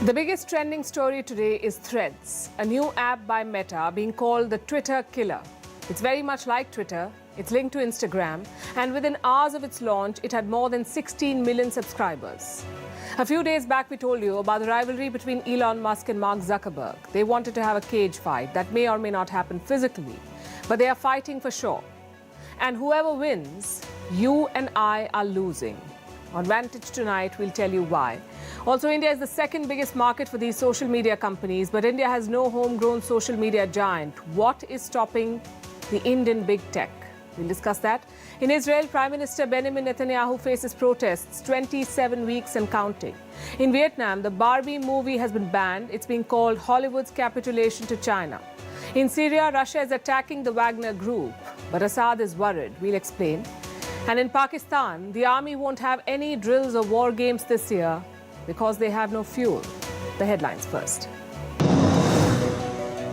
The biggest trending story today is Threads, a new app by Meta being called the Twitter killer. It's very much like Twitter. It's linked to Instagram, and within hours of its launch, it had more than 16 million subscribers. A few days back, we told you about the rivalry between Elon Musk and Mark Zuckerberg. They wanted to have a cage fight that may or may not happen physically, but they are fighting for sure. And whoever wins, you and I are losing. On Vantage tonight, we'll tell you why. Also, India is the second biggest market for these social media companies, but India has no homegrown social media giant. What is stopping the Indian big tech? We'll discuss that. In Israel, Prime Minister Benjamin Netanyahu faces protests 27 weeks and counting. In Vietnam, the Barbie movie has been banned. It's being called Hollywood's capitulation to China. In Syria, Russia is attacking the Wagner group, but Assad is worried. We'll explain. And in Pakistan, the army won't have any drills or war games this year because they have no fuel. The headlines first.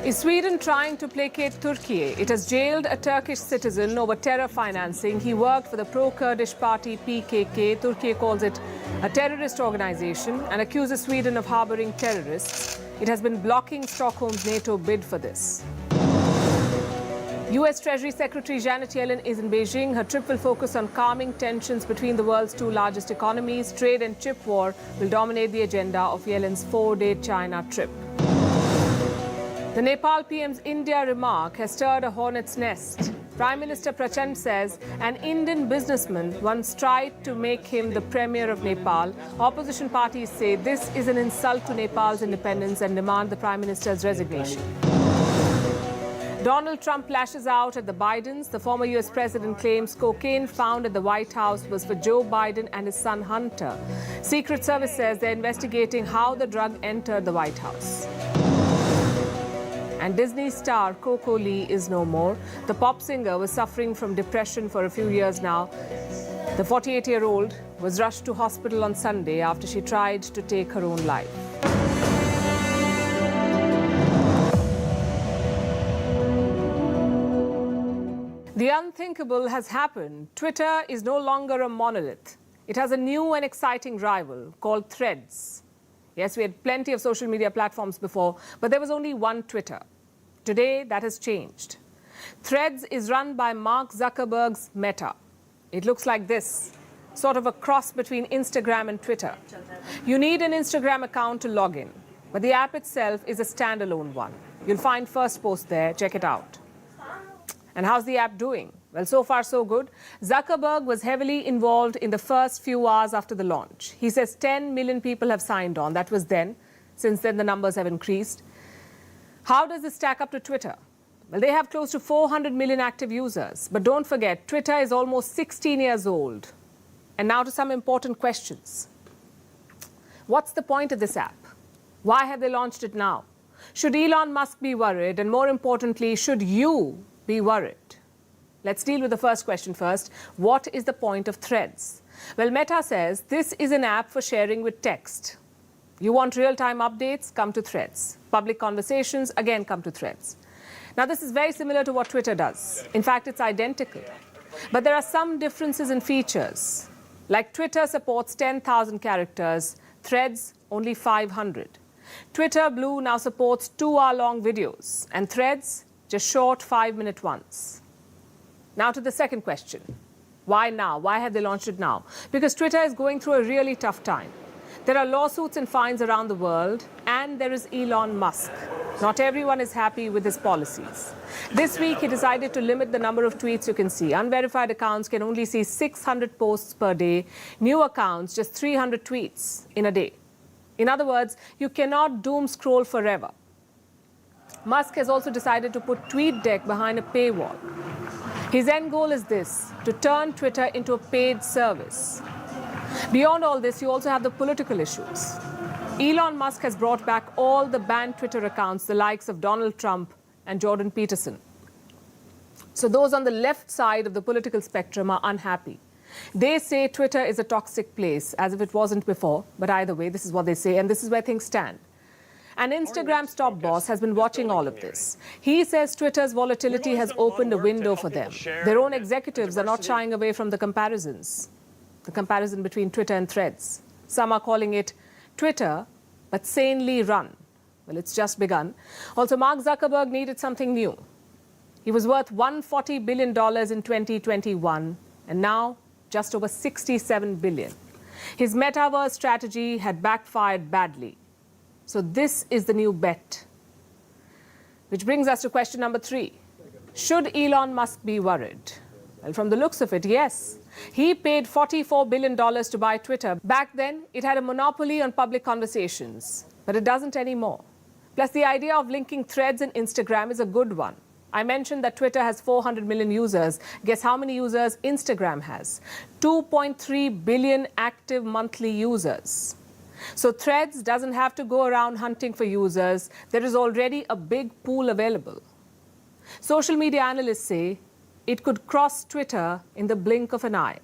Is Sweden trying to placate Turkey? It has jailed a Turkish citizen over terror financing. He worked for the pro-Kurdish party PKK. Turkey calls it a terrorist organization and accuses Sweden of harboring terrorists. It has been blocking Stockholm's NATO bid for this. U.S. Treasury Secretary Janet Yellen is in Beijing. Her trip will focus on calming tensions between the world's two largest economies. Trade and chip war will dominate the agenda of Yellen's four-day China trip. The Nepal PM's India remark has stirred a hornet's nest. Prime Minister Prachand says an Indian businessman once tried to make him the premier of Nepal. Opposition parties say this is an insult to Nepal's independence and demand the Prime Minister's resignation. Donald Trump lashes out at the Bidens. The former U.S. president claims cocaine found at the White House was for Joe Biden and his son Hunter. Secret Service says they're investigating how the drug entered the White House. And Disney star Coco Lee is no more. The pop singer was suffering from depression for a few years now. The 48-year-old was rushed to hospital on Sunday after she tried to take her own life. The unthinkable has happened. Twitter is no longer a monolith. It has a new and exciting rival called Threads. Yes, we had plenty of social media platforms before, but there was only one Twitter. Today, that has changed. Threads is run by Mark Zuckerberg's Meta. It looks like this, sort of a cross between Instagram and Twitter. You need an Instagram account to log in, but the app itself is a standalone one. You'll find first post there. Check it out. And how's the app doing? Well, so far, so good. Zuckerberg was heavily involved in the first few hours after the launch. He says 10 million people have signed on. That was then. Since then, the numbers have increased. How does this stack up to Twitter? Well, they have close to 400 million active users. But don't forget, Twitter is almost 16 years old. And now to some important questions. What's the point of this app? Why have they launched it now? Should Elon Musk be worried? And more importantly, should you be worried? Let's deal with the first question first. What is the point of Threads? Well, Meta says this is an app for sharing with text. You want real-time updates? Come to Threads. Public conversations? Again, come to Threads. Now, this is very similar to what Twitter does. In fact, it's identical. But there are some differences in features. Like Twitter supports 10,000 characters, Threads only 500. Twitter Blue now supports 2-hour-long videos, and Threads just short 5-minute ones. Now to the second question. Why now? Why have they launched it now? Because Twitter is going through a really tough time. There are lawsuits and fines around the world, and there is Elon Musk. Not everyone is happy with his policies. This week, he decided to limit the number of tweets you can see. Unverified accounts can only see 600 posts per day. New accounts, just 300 tweets in a day. In other words, you cannot doom scroll forever. Musk has also decided to put TweetDeck behind a paywall. His end goal is this, to turn Twitter into a paid service. Beyond all this, you also have the political issues. Elon Musk has brought back all the banned Twitter accounts, the likes of Donald Trump and Jordan Peterson. So those on the left side of the political spectrum are unhappy. They say Twitter is a toxic place, as if it wasn't before. But either way, this is what they say, and this is where things stand. And Instagram's top boss has been watching all of this. He says Twitter's volatility has opened a window for them. Their own executives are not shying away from the comparisons. The comparison between Twitter and Threads. Some are calling it Twitter but sanely run. Well, it's just begun. Also, Mark Zuckerberg needed something new. He was worth $140 billion in 2021, and now just over $67 billion. His metaverse strategy had backfired badly. So this is the new bet. Which brings us to question number 3. Should Elon Musk be worried? Well, from the looks of it, yes. He paid $44 billion to buy Twitter. Back then, it had a monopoly on public conversations, but it doesn't anymore. Plus, the idea of linking Threads and Instagram is a good one. I mentioned that Twitter has 400 million users. Guess how many users Instagram has? 2.3 billion active monthly users. So Threads doesn't have to go around hunting for users. There is already a big pool available. Social media analysts say it could cross Twitter in the blink of an eye.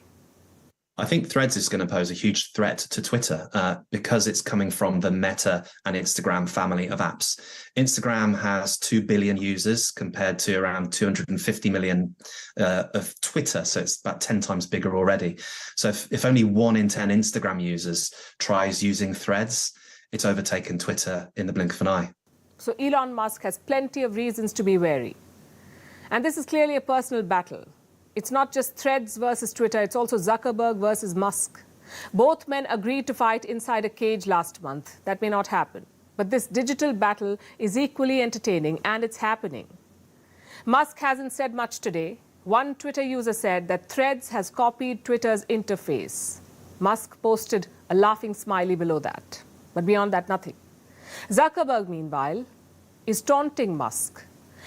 I think Threads is going to pose a huge threat to Twitter because it's coming from the Meta and Instagram family of apps. Instagram has 2 billion users compared to around 250 million of Twitter, so it's about 10 times bigger already. So if only 1 in 10 Instagram users tries using Threads, it's overtaken Twitter in the blink of an eye. So Elon Musk has plenty of reasons to be wary. And this is clearly a personal battle. It's not just Threads versus Twitter, it's also Zuckerberg versus Musk. Both men agreed to fight inside a cage last month. That may not happen. But this digital battle is equally entertaining, and it's happening. Musk hasn't said much today. One Twitter user said that Threads has copied Twitter's interface. Musk posted a laughing smiley below that. But beyond that, nothing. Zuckerberg, meanwhile, is taunting Musk.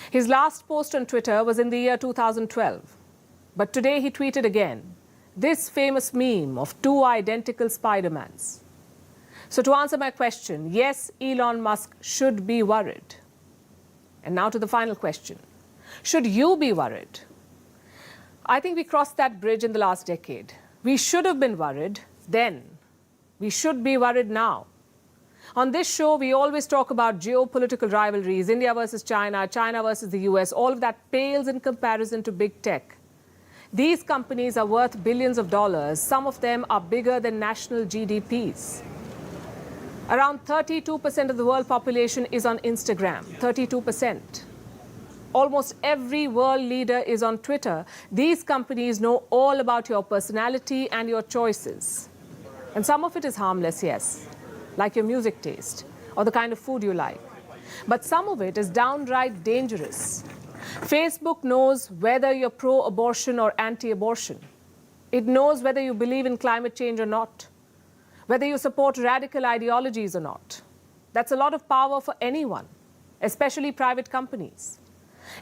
His last post on Twitter was in the year 2012. But today he tweeted again, this famous meme of 2 identical Spider-Mans. So to answer my question, yes, Elon Musk should be worried. And now to the final question. Should you be worried? I think we crossed that bridge in the last decade. We should have been worried then. We should be worried now. On this show, we always talk about geopolitical rivalries, India versus China, China versus the US. All of that pales in comparison to big tech. These companies are worth billions of dollars. Some of them are bigger than national GDPs. Around 32% of the world population is on Instagram, 32%. Almost every world leader is on Twitter. These companies know all about your personality and your choices. And some of it is harmless, yes, like your music taste or the kind of food you like. But some of it is downright dangerous. Facebook knows whether you're pro-abortion or anti-abortion. It knows whether you believe in climate change or not, whether you support radical ideologies or not. That's a lot of power for anyone, especially private companies.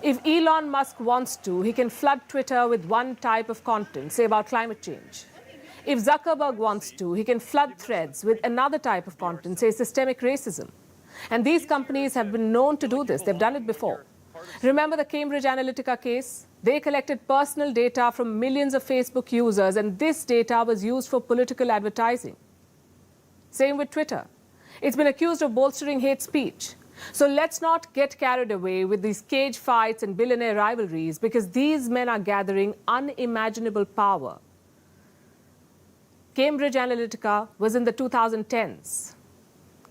If Elon Musk wants to, he can flood Twitter with one type of content, say about climate change. If Zuckerberg wants to, he can flood Threads with another type of content, say systemic racism. And these companies have been known to do this. They've done it before. Remember the Cambridge Analytica case? They collected personal data from millions of Facebook users, and this data was used for political advertising. Same with Twitter. It's been accused of bolstering hate speech. So let's not get carried away with these cage fights and billionaire rivalries, because these men are gathering unimaginable power. Cambridge Analytica was in the 2010s.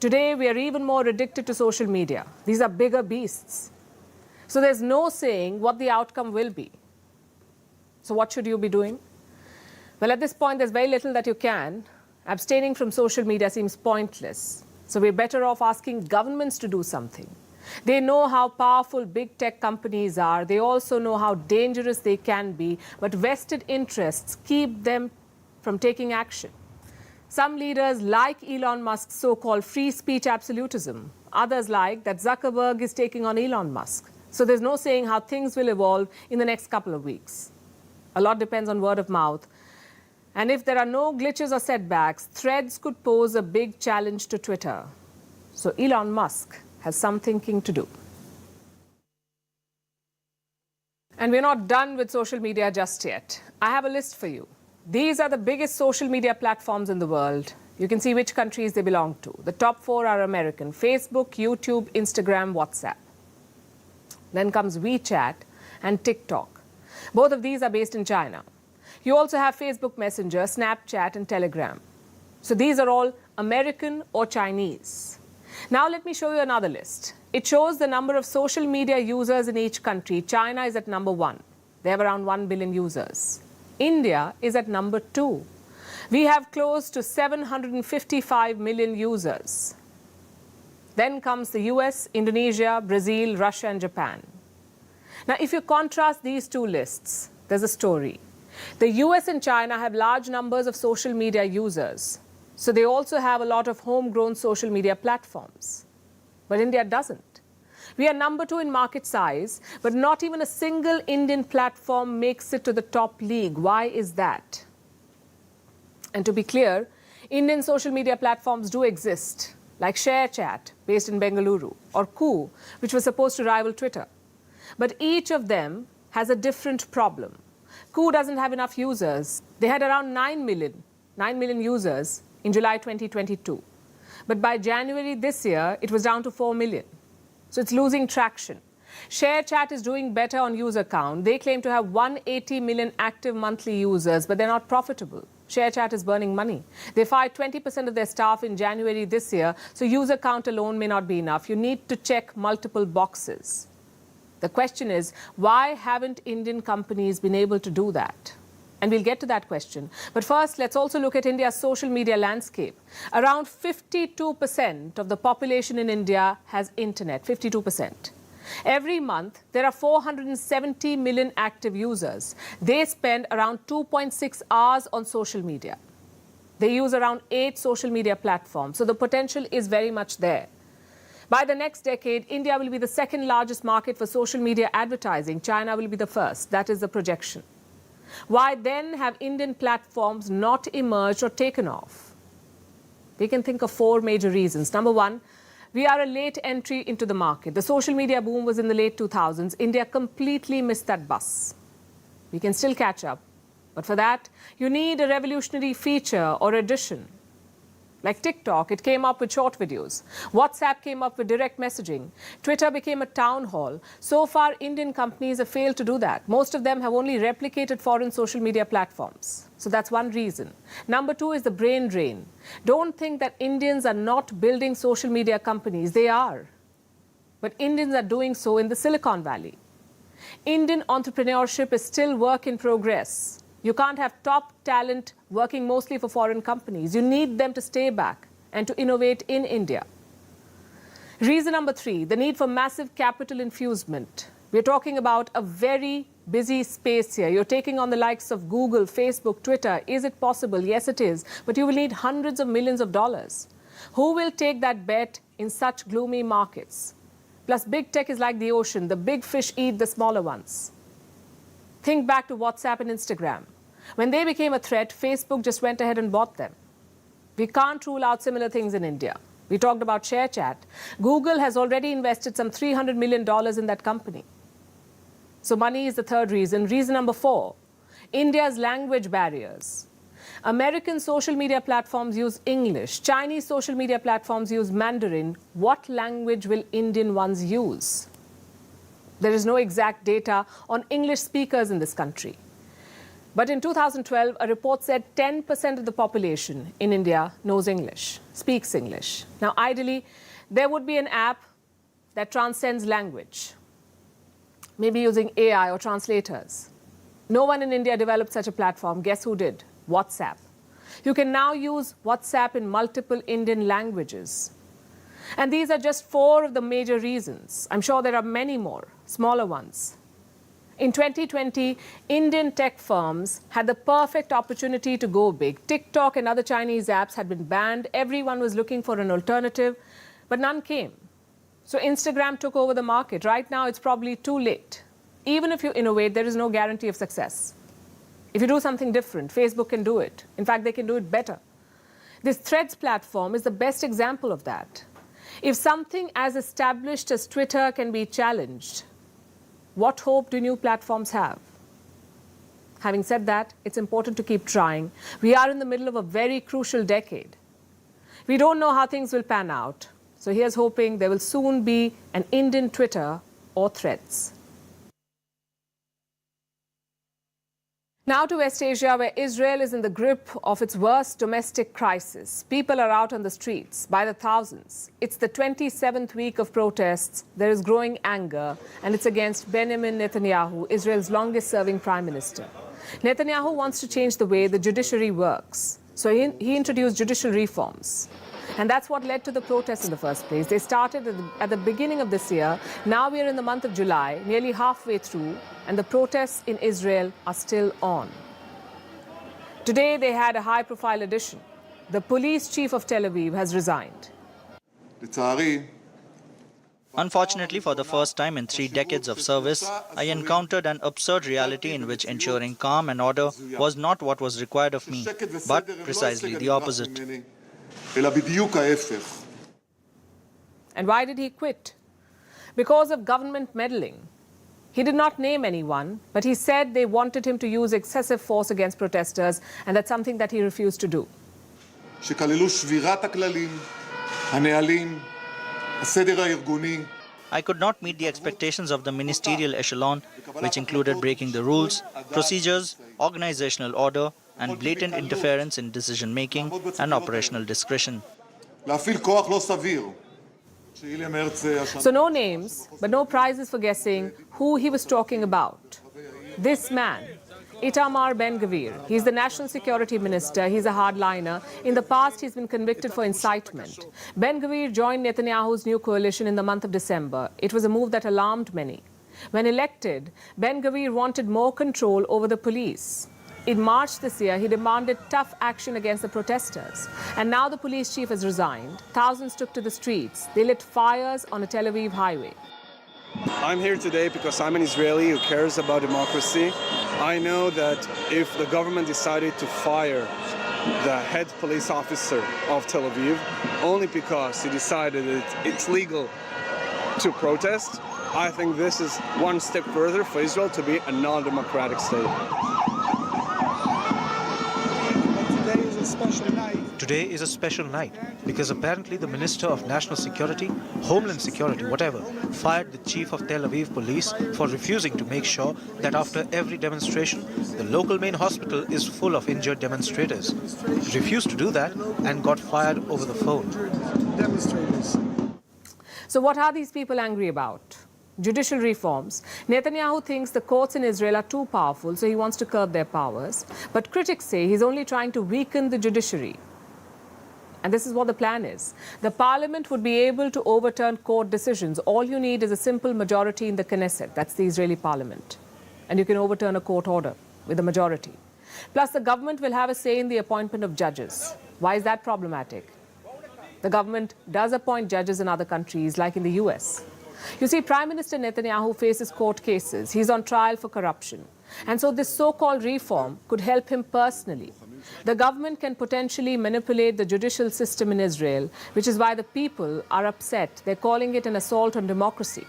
Today, we are even more addicted to social media. These are bigger beasts. So there's no saying what the outcome will be. So what should you be doing? Well, at this point, there's very little that you can. Abstaining from social media seems pointless. So we're better off asking governments to do something. They know how powerful big tech companies are. They also know how dangerous they can be. But vested interests keep them from taking action. Some leaders like Elon Musk's so-called free speech absolutism. Others like that Zuckerberg is taking on Elon Musk. So there's no saying how things will evolve in the next couple of weeks. A lot depends on word of mouth. And if there are no glitches or setbacks, Threads could pose a big challenge to Twitter. So Elon Musk has some thinking to do. And we're not done with social media just yet. I have a list for you. These are the biggest social media platforms in the world. You can see which countries they belong to. The top 4 are American: Facebook, YouTube, Instagram, WhatsApp. Then comes WeChat and TikTok. Both of these are based in China. You also have Facebook Messenger, Snapchat, and Telegram. So these are all American or Chinese. Now let me show you another list. It shows the number of social media users in each country. China is at number 1. They have around 1 billion users. India is at number 2. We have close to 755 million users. Then comes the US, Indonesia, Brazil, Russia, and Japan. Now, if you contrast these two lists, there's a story. The US and China have large numbers of social media users, so they also have a lot of homegrown social media platforms. But India doesn't. We are number 2 in market size, but not even a single Indian platform makes it to the top league. Why is that? And to be clear, Indian social media platforms do exist, like ShareChat, based in Bengaluru, or Koo, which was supposed to rival Twitter. But each of them has a different problem. Koo doesn't have enough users. They had around 9 million users in July 2022. But by January this year, it was down to 4 million. So it's losing traction. ShareChat is doing better on user count. They claim to have 180 million active monthly users, but they're not profitable. ShareChat is burning money. They fired 20% of their staff in January this year, so user count alone may not be enough. You need to check multiple boxes. The question is, why haven't Indian companies been able to do that? And we'll get to that question. But first, let's also look at India's social media landscape. Around 52% of the population in India has internet, 52%. Every month, there are 470 million active users. They spend around 2.6 hours on social media. They use around 8 social media platforms, so the potential is very much there. By the next decade, India will be the second largest market for social media advertising. China will be the first. That is the projection. Why then have Indian platforms not emerged or taken off? We can think of 4 major reasons. Number 1, we are a late entry into the market. The social media boom was in the late 2000s. India completely missed that bus. We can still catch up. But for that, you need a revolutionary feature or addition. Like TikTok, it came up with short videos. WhatsApp came up with direct messaging. Twitter became a town hall. So far, Indian companies have failed to do that. Most of them have only replicated foreign social media platforms. So that's one reason. Number 2 is the brain drain. Don't think that Indians are not building social media companies. They are. But Indians are doing so in the Silicon Valley. Indian entrepreneurship is still work in progress. You can't have top talent working mostly for foreign companies. You need them to stay back and to innovate in India. Reason number 3, the need for massive capital infusement. We're talking about a very busy space here. You're taking on the likes of Google, Facebook, Twitter. Is it possible? Yes, it is. But you will need hundreds of millions of dollars. Who will take that bet in such gloomy markets? Plus, big tech is like the ocean. The big fish eat the smaller ones. Think back to WhatsApp and Instagram. When they became a threat, Facebook just went ahead and bought them. We can't rule out similar things in India. We talked about ShareChat. Google has already invested some $300 million in that company. So money is the third reason. Reason number 4, India's language barriers. American social media platforms use English. Chinese social media platforms use Mandarin. What language will Indian ones use? There is no exact data on English speakers in this country. But in 2012, a report said 10% of the population in India knows English, speaks English. Now, ideally, there would be an app that transcends language, maybe using AI or translators. No one in India developed such a platform. Guess who did? WhatsApp. You can now use WhatsApp in multiple Indian languages. And these are just 4 of the major reasons. I'm sure there are many more, smaller ones. In 2020, Indian tech firms had the perfect opportunity to go big. TikTok and other Chinese apps had been banned. Everyone was looking for an alternative, but none came. So Instagram took over the market. Right now, it's probably too late. Even if you innovate, there is no guarantee of success. If you do something different, Facebook can do it. In fact, they can do it better. This Threads platform is the best example of that. If something as established as Twitter can be challenged, what hope do new platforms have? Having said that, it's important to keep trying. We are in the middle of a very crucial decade. We don't know how things will pan out. So here's hoping there will soon be an Indian Twitter or Threads. Now to West Asia, where Israel is in the grip of its worst domestic crisis. People are out on the streets by the thousands. It's the 27th week of protests. There is growing anger, and it's against Benjamin Netanyahu, Israel's longest-serving prime minister. Netanyahu wants to change the way the judiciary works. So he introduced judicial reforms. And that's what led to the protests in the first place. They started at the beginning of this year. Now we are in the month of July, nearly halfway through, and the protests in Israel are still on. Today they had a high-profile addition. The police chief of Tel Aviv has resigned. Unfortunately, for the first time in 3 decades of service, I encountered an absurd reality in which ensuring calm and order was not what was required of me, but precisely the opposite. And why did he quit? Because of government meddling. He did not name anyone, but he said they wanted him to use excessive force against protesters, and that's something that he refused to do. I could not meet the expectations of the ministerial echelon, which included breaking the rules, procedures, organizational order, and blatant interference in decision-making and operational discretion. So no names, but no prizes for guessing who he was talking about. This man, Itamar Ben-Gvir. He's the National Security Minister. He's a hardliner. In the past, he's been convicted for incitement. Ben-Gvir joined Netanyahu's new coalition in the month of December. It was a move that alarmed many. When elected, Ben-Gvir wanted more control over the police. In March this year, he demanded tough action against the protesters. And now the police chief has resigned. Thousands took to the streets. They lit fires on a Tel Aviv highway. I'm here today because I'm an Israeli who cares about democracy. I know that if the government decided to fire the head police officer of Tel Aviv only because he decided that it's legal to protest, I think this is one step further for Israel to be a non-democratic state. Today is a special night because apparently the Minister of National Security, Homeland Security, whatever, fired the Chief of Tel Aviv Police for refusing to make sure that after every demonstration, the local main hospital is full of injured demonstrators. He refused to do that and got fired over the phone. So what are these people angry about? Judicial reforms. Netanyahu thinks the courts in Israel are too powerful, so he wants to curb their powers. But critics say he's only trying to weaken the judiciary. And this is what the plan is. The parliament would be able to overturn court decisions. All you need is a simple majority in the Knesset. That's the Israeli parliament. And you can overturn a court order with a majority. Plus, the government will have a say in the appointment of judges. Why is that problematic? The government does appoint judges in other countries, like in the US. You see, Prime Minister Netanyahu faces court cases. He's on trial for corruption. And so this so-called reform could help him personally. The government can potentially manipulate the judicial system in Israel, which is why the people are upset. They're calling it an assault on democracy.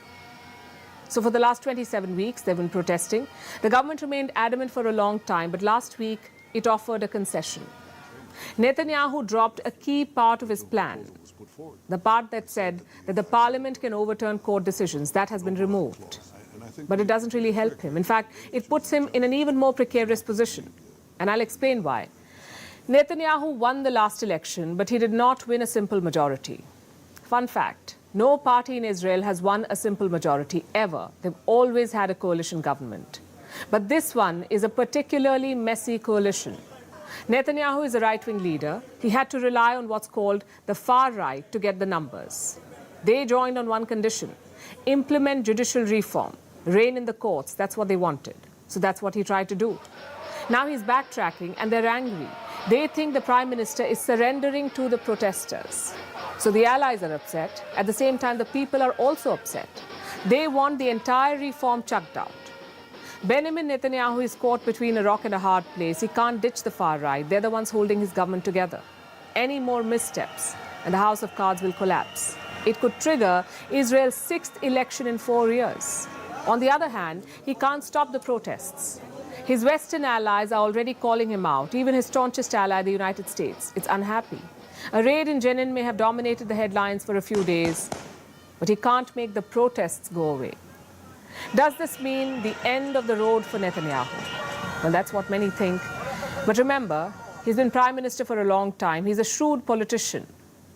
So for the last 27 weeks, they've been protesting. The government remained adamant for a long time, but last week, it offered a concession. Netanyahu dropped a key part of his plan. The part that said that the parliament can overturn court decisions, that has been removed. But it doesn't really help him. In fact, it puts him in an even more precarious position. And I'll explain why. Netanyahu won the last election, but he did not win a simple majority. Fun fact, no party in Israel has won a simple majority ever. They've always had a coalition government. But this one is a particularly messy coalition. Netanyahu is a right-wing leader. He had to rely on what's called the far right to get the numbers. They joined on one condition: implement judicial reform, reign in the courts. That's what they wanted. So that's what he tried to do. Now he's backtracking and they're angry. They think the prime minister is surrendering to the protesters. So the allies are upset. At the same time, the people are also upset. They want the entire reform chucked out. Benjamin Netanyahu is caught between a rock and a hard place. He can't ditch the far right. They're the ones holding his government together. Any more missteps and the House of Cards will collapse. It could trigger Israel's 6th election in 4 years. On the other hand, he can't stop the protests. His Western allies are already calling him out. Even his staunchest ally, the United States, is unhappy. A raid in Jenin may have dominated the headlines for a few days, but he can't make the protests go away. Does this mean the end of the road for Netanyahu? Well, that's what many think. But remember, he's been Prime Minister for a long time. He's a shrewd politician,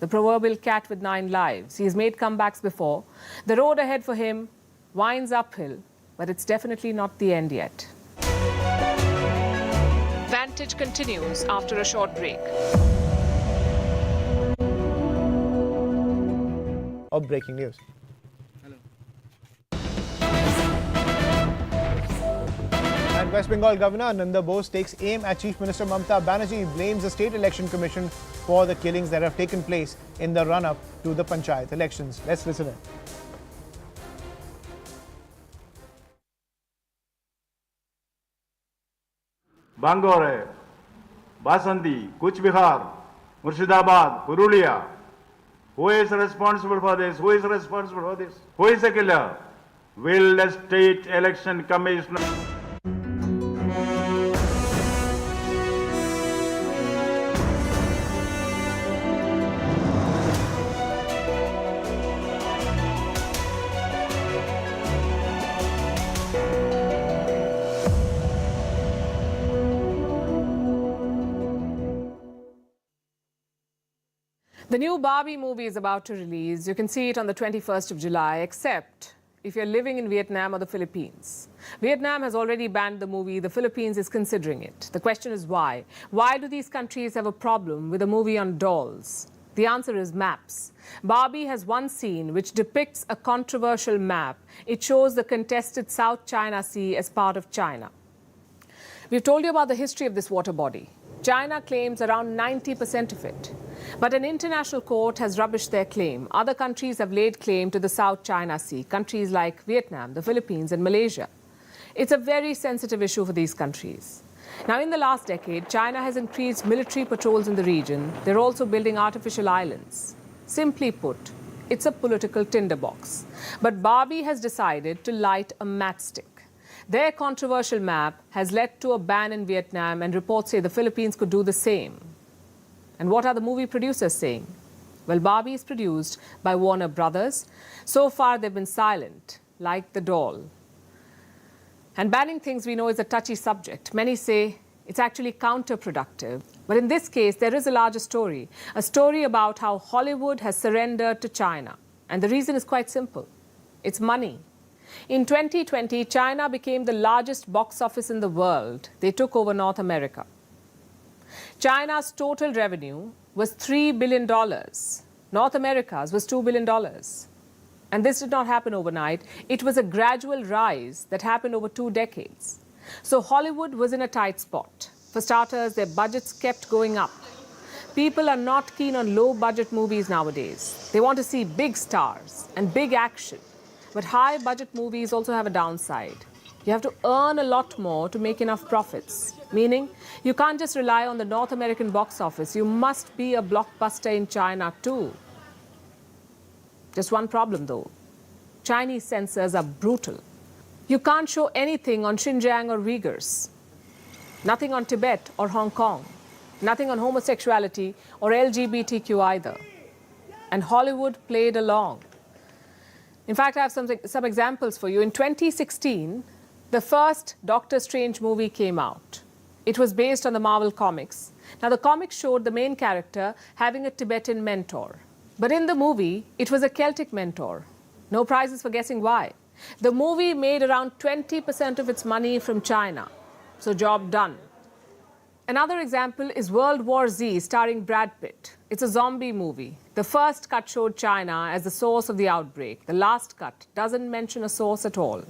the proverbial cat with 9 lives. He's made comebacks before. The road ahead for him winds uphill, but it's definitely not the end yet. Vantage continues after a short break. Of breaking news. And West Bengal Governor Nanda Bose takes aim at Chief Minister Mamata Banerjee. He blames the State Election Commission for the killings that have taken place in the run-up to the Panchayat elections. Let's listen in. Bangore, Basandi, Kuch Bihar, Murshidabad, Purulia. Who is responsible for this? Who is responsible for this? Who is the killer? Will the State Election Commission... The new Barbie movie is about to release. You can see it on the 21st of July, except if you're living in Vietnam or the Philippines. Vietnam has already banned the movie. The Philippines is considering it. The question is why? Why do these countries have a problem with a movie on dolls? The answer is maps. Barbie has one scene which depicts a controversial map. It shows the contested South China Sea as part of China. We've told you about the history of this water body. China claims around 90% of it. But an international court has rubbished their claim. Other countries have laid claim to the South China Sea, countries like Vietnam, the Philippines and Malaysia. It's a very sensitive issue for these countries. Now, in the last decade, China has increased military patrols in the region. They're also building artificial islands. Simply put, it's a political tinderbox. But Barbie has decided to light a matchstick. Their controversial map has led to a ban in Vietnam, and reports say the Philippines could do the same. And what are the movie producers saying? Well, Barbie is produced by Warner Brothers. So far, they've been silent, like the doll. And banning things we know is a touchy subject. Many say it's actually counterproductive. But in this case, there is a larger story, a story about how Hollywood has surrendered to China. And the reason is quite simple. It's money. In 2020, China became the largest box office in the world. They took over North America. China's total revenue was $3 billion. North America's was $2 billion. And this did not happen overnight. It was a gradual rise that happened over 2 decades. So Hollywood was in a tight spot. For starters, their budgets kept going up. People are not keen on low-budget movies nowadays. They want to see big stars and big action. But high-budget movies also have a downside. You have to earn a lot more to make enough profits. Meaning, you can't just rely on the North American box office. You must be a blockbuster in China too. Just one problem though. Chinese censors are brutal. You can't show anything on Xinjiang or Uyghurs. Nothing on Tibet or Hong Kong. Nothing on homosexuality or LGBTQ either. And Hollywood played along. In fact, I have some examples for you. In 2016, the first Doctor Strange movie came out. It was based on the Marvel comics. Now, the comics showed the main character having a Tibetan mentor. But in the movie, it was a Celtic mentor. No prizes for guessing why. The movie made around 20% of its money from China. So job done. Another example is World War Z starring Brad Pitt. It's a zombie movie. The first cut showed China as the source of the outbreak. The last cut doesn't mention a source at all.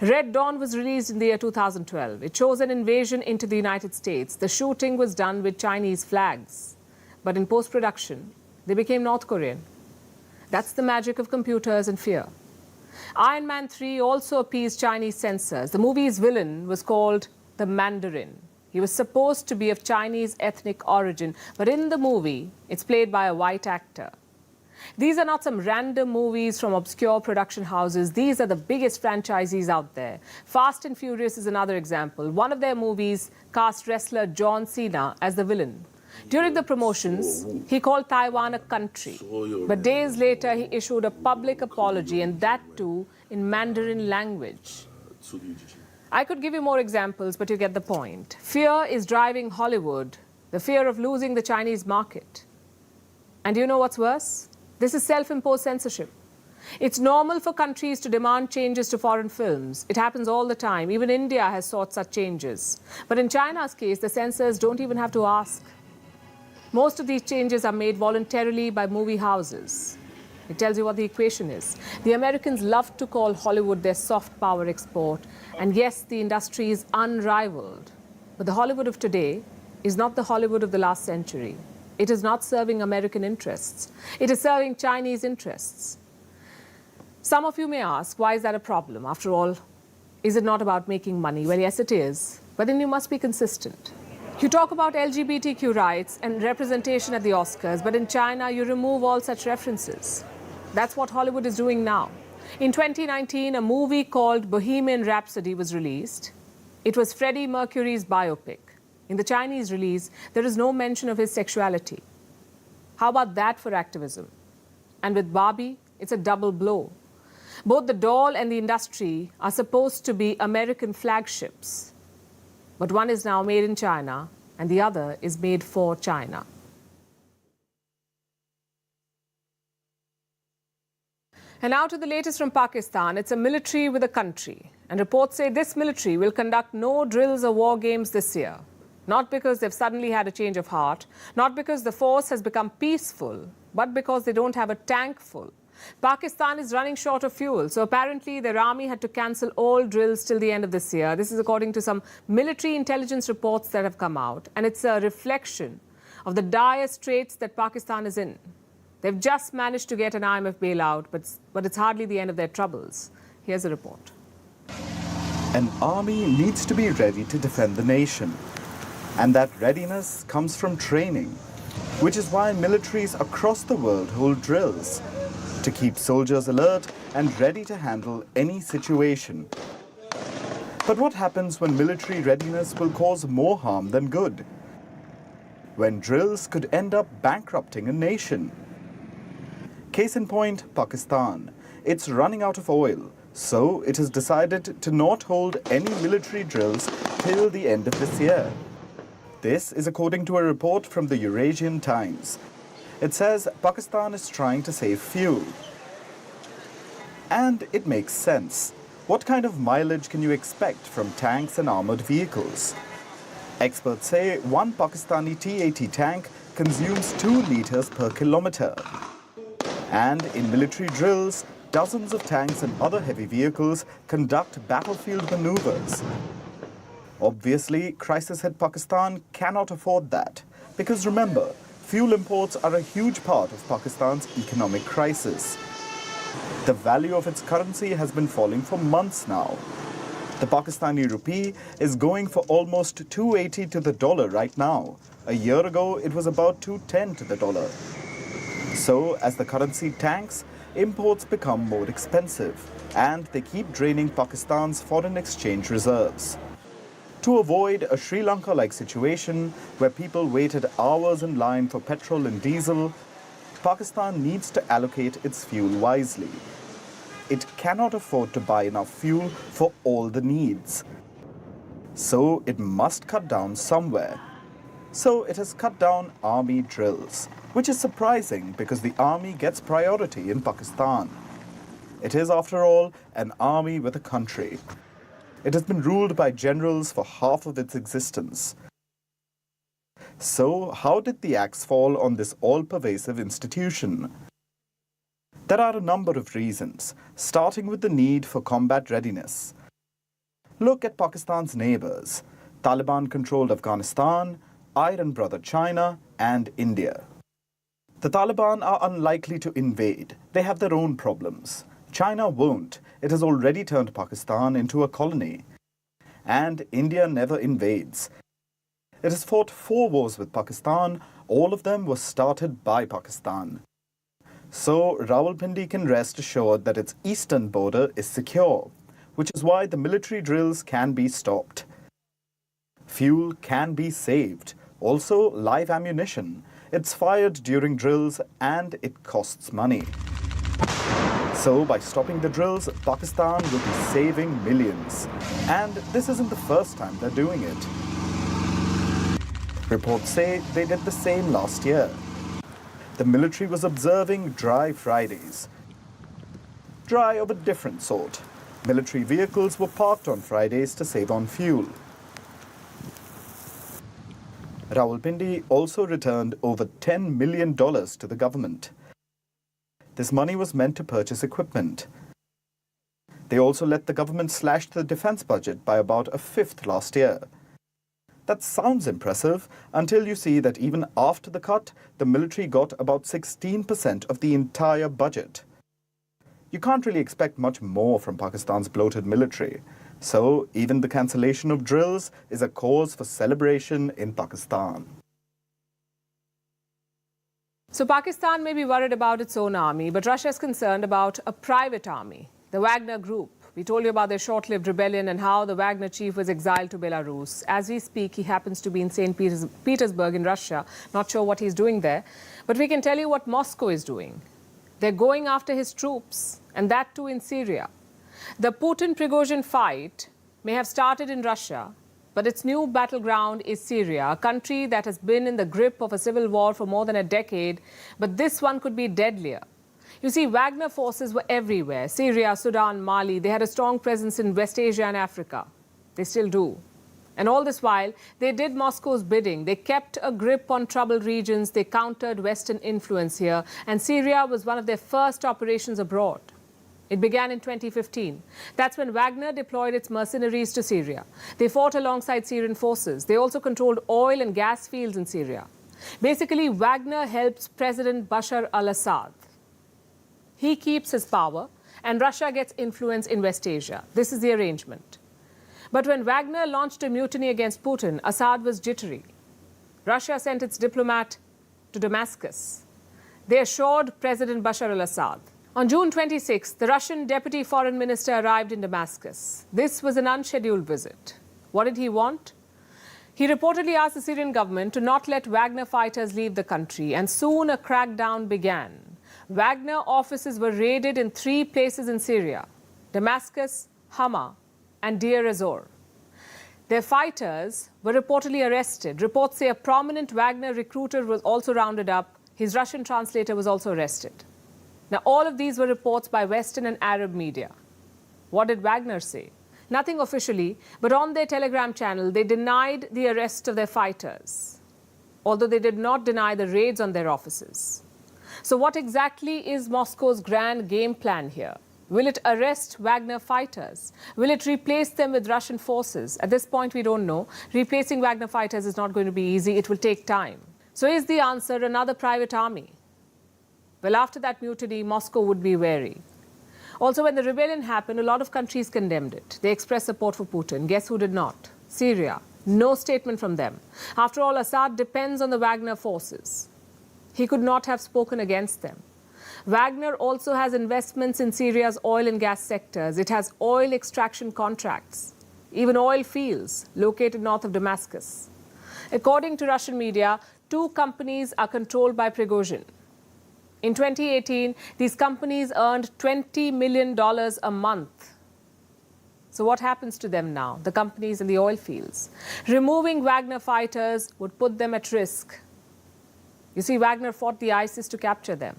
Red Dawn was released in the year 2012. It shows an invasion into the United States. The shooting was done with Chinese flags. But in post-production, they became North Korean. That's the magic of computers and fear. Iron Man 3 also appeased Chinese censors. The movie's villain was called the Mandarin. He was supposed to be of Chinese ethnic origin, but in the movie, it's played by a white actor. These are not some random movies from obscure production houses. These are the biggest franchisees out there. Fast and Furious is another example. One of their movies cast wrestler John Cena as the villain. During the promotions, he called Taiwan a country. But days later, he issued a public apology, and that too in Mandarin language. I could give you more examples, but you get the point. Fear is driving Hollywood, the fear of losing the Chinese market. And do you know what's worse? This is self-imposed censorship. It's normal for countries to demand changes to foreign films. It happens all the time. Even India has sought such changes. But in China's case, the censors don't even have to ask. Most of these changes are made voluntarily by movie houses. It tells you what the equation is. The Americans love to call Hollywood their soft power export. And yes, the industry is unrivaled. But the Hollywood of today is not the Hollywood of the last century. It is not serving American interests. It is serving Chinese interests. Some of you may ask, why is that a problem? After all, is it not about making money? Well, yes, it is. But then you must be consistent. You talk about LGBTQ rights and representation at the Oscars, but in China, you remove all such references. That's what Hollywood is doing now. In 2019, a movie called Bohemian Rhapsody was released. It was Freddie Mercury's biopic. In the Chinese release, there is no mention of his sexuality. How about that for activism? And with Barbie, it's a double blow. Both the doll and the industry are supposed to be American flagships. But one is now made in China, and the other is made for China. And now to the latest from Pakistan. It's a military with a country. And reports say this military will conduct no drills or war games this year. Not because they've suddenly had a change of heart, not because the force has become peaceful, but because they don't have a tank full. Pakistan is running short of fuel, so apparently their army had to cancel all drills till the end of this year. This is according to some military intelligence reports that have come out, and it's a reflection of the dire straits that Pakistan is in. They've just managed to get an IMF bailout, but it's hardly the end of their troubles. Here's a report. An army needs to be ready to defend the nation, and that readiness comes from training, which is why militaries across the world hold drills, to keep soldiers alert and ready to handle any situation. But what happens when military readiness will cause more harm than good? When drills could end up bankrupting a nation? Case in point, Pakistan. It's running out of oil, so it has decided to not hold any military drills till the end of this year. This is according to a report from the Eurasian Times. It says Pakistan is trying to save fuel. And it makes sense. What kind of mileage can you expect from tanks and armored vehicles? Experts say one Pakistani T-80 tank consumes 2 liters per kilometer. And in military drills, dozens of tanks and other heavy vehicles conduct battlefield maneuvers. Obviously, crisis-hit Pakistan cannot afford that. Because remember, fuel imports are a huge part of Pakistan's economic crisis. The value of its currency has been falling for months now. The Pakistani rupee is going for almost 280 to the dollar right now. A year ago, it was about 210 to the dollar. So, as the currency tanks, imports become more expensive, and they keep draining Pakistan's foreign exchange reserves. To avoid a Sri Lanka-like situation where people waited hours in line for petrol and diesel, Pakistan needs to allocate its fuel wisely. It cannot afford to buy enough fuel for all the needs. So it must cut down somewhere. So it has cut down army drills, which is surprising because the army gets priority in Pakistan. It is, after all, an army with a country. It has been ruled by generals for half of its existence. So, how did the axe fall on this all-pervasive institution? There are a number of reasons, starting with the need for combat readiness. Look at Pakistan's neighbors, Taliban-controlled Afghanistan, Iron Brother China, and India. The Taliban are unlikely to invade. They have their own problems. China won't. It has already turned Pakistan into a colony. And India never invades. It has fought 4 wars with Pakistan. All of them were started by Pakistan. So Rawalpindi can rest assured that its eastern border is secure, which is why the military drills can be stopped. Fuel can be saved. Also, live ammunition. It's fired during drills and it costs money. So by stopping the drills, Pakistan will be saving millions. And this isn't the first time they're doing it. Reports say they did the same last year. The military was observing dry Fridays. Dry of a different sort. Military vehicles were parked on Fridays to save on fuel. Rahul also returned over $10 million to the government. This money was meant to purchase equipment. They also let the government slash the defense budget by about a fifth last year. That sounds impressive until you see that even after the cut, the military got about 16% of the entire budget. You can't really expect much more from Pakistan's bloated military. So even the cancellation of drills is a cause for celebration in Pakistan. So Pakistan may be worried about its own army, but Russia is concerned about a private army, the Wagner Group. We told you about their short-lived rebellion and how the Wagner chief was exiled to Belarus. As we speak, he happens to be in St. Petersburg in Russia. Not sure what he's doing there. But we can tell you what Moscow is doing. They're going after his troops, and that too in Syria. The Putin-Prigozhin fight may have started in Russia, but its new battleground is Syria, a country that has been in the grip of a civil war for more than a decade, but this one could be deadlier. You see, Wagner forces were everywhere. Syria, Sudan, Mali. They had a strong presence in West Asia and Africa. They still do. And all this while, they did Moscow's bidding. They kept a grip on troubled regions. They countered Western influence here. And Syria was one of their first operations abroad. It began in 2015. That's when Wagner deployed its mercenaries to Syria. They fought alongside Syrian forces. They also controlled oil and gas fields in Syria. Basically, Wagner helps President Bashar al-Assad. He keeps his power, and Russia gets influence in West Asia. This is the arrangement. But when Wagner launched a mutiny against Putin, Assad was jittery. Russia sent its diplomat to Damascus. They assured President Bashar al-Assad. On June 26, the Russian deputy foreign minister arrived in Damascus. This was an unscheduled visit. What did he want? He reportedly asked the Syrian government to not let Wagner fighters leave the country, and soon a crackdown began. Wagner offices were raided in 3 places in Syria: Damascus, Hama, and Deir ez-Zor. Their fighters were reportedly arrested. Reports say a prominent Wagner recruiter was also rounded up. His Russian translator was also arrested. Now, all of these were reports by Western and Arab media. What did Wagner say? Nothing officially, but on their Telegram channel, they denied the arrest of their fighters, although they did not deny the raids on their offices. So what exactly is Moscow's grand game plan here? Will it arrest Wagner fighters? Will it replace them with Russian forces? At this point, we don't know. Replacing Wagner fighters is not going to be easy. It will take time. So is the answer another private army? Well, after that mutiny, Moscow would be wary. Also, when the rebellion happened, a lot of countries condemned it. They expressed support for Putin. Guess who did not? Syria. No statement from them. After all, Assad depends on the Wagner forces. He could not have spoken against them. Wagner also has investments in Syria's oil and gas sectors. It has oil extraction contracts, even oil fields located north of Damascus. According to Russian media, 2 companies are controlled by Prigozhin. In 2018, these companies earned $20 million a month. So what happens to them now, the companies in the oil fields? Removing Wagner fighters would put them at risk. You see, Wagner fought the ISIS to capture them.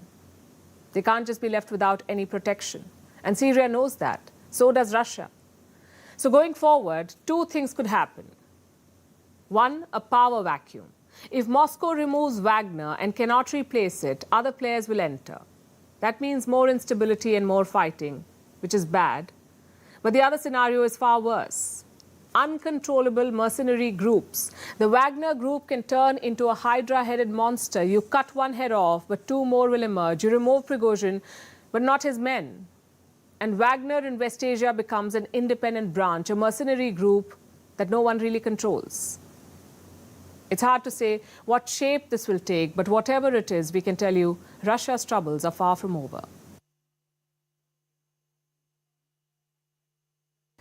They can't just be left without any protection. And Syria knows that. So does Russia. So going forward, 2 things could happen. 1, a power vacuum. If Moscow removes Wagner and cannot replace it, other players will enter. That means more instability and more fighting, which is bad. But the other scenario is far worse. Uncontrollable mercenary groups. The Wagner group can turn into a hydra-headed monster. You cut 1 head off, but 2 more will emerge. You remove Prigozhin, but not his men. And Wagner in West Asia becomes an independent branch, a mercenary group that no one really controls. It's hard to say what shape this will take, but whatever it is, we can tell you Russia's troubles are far from over.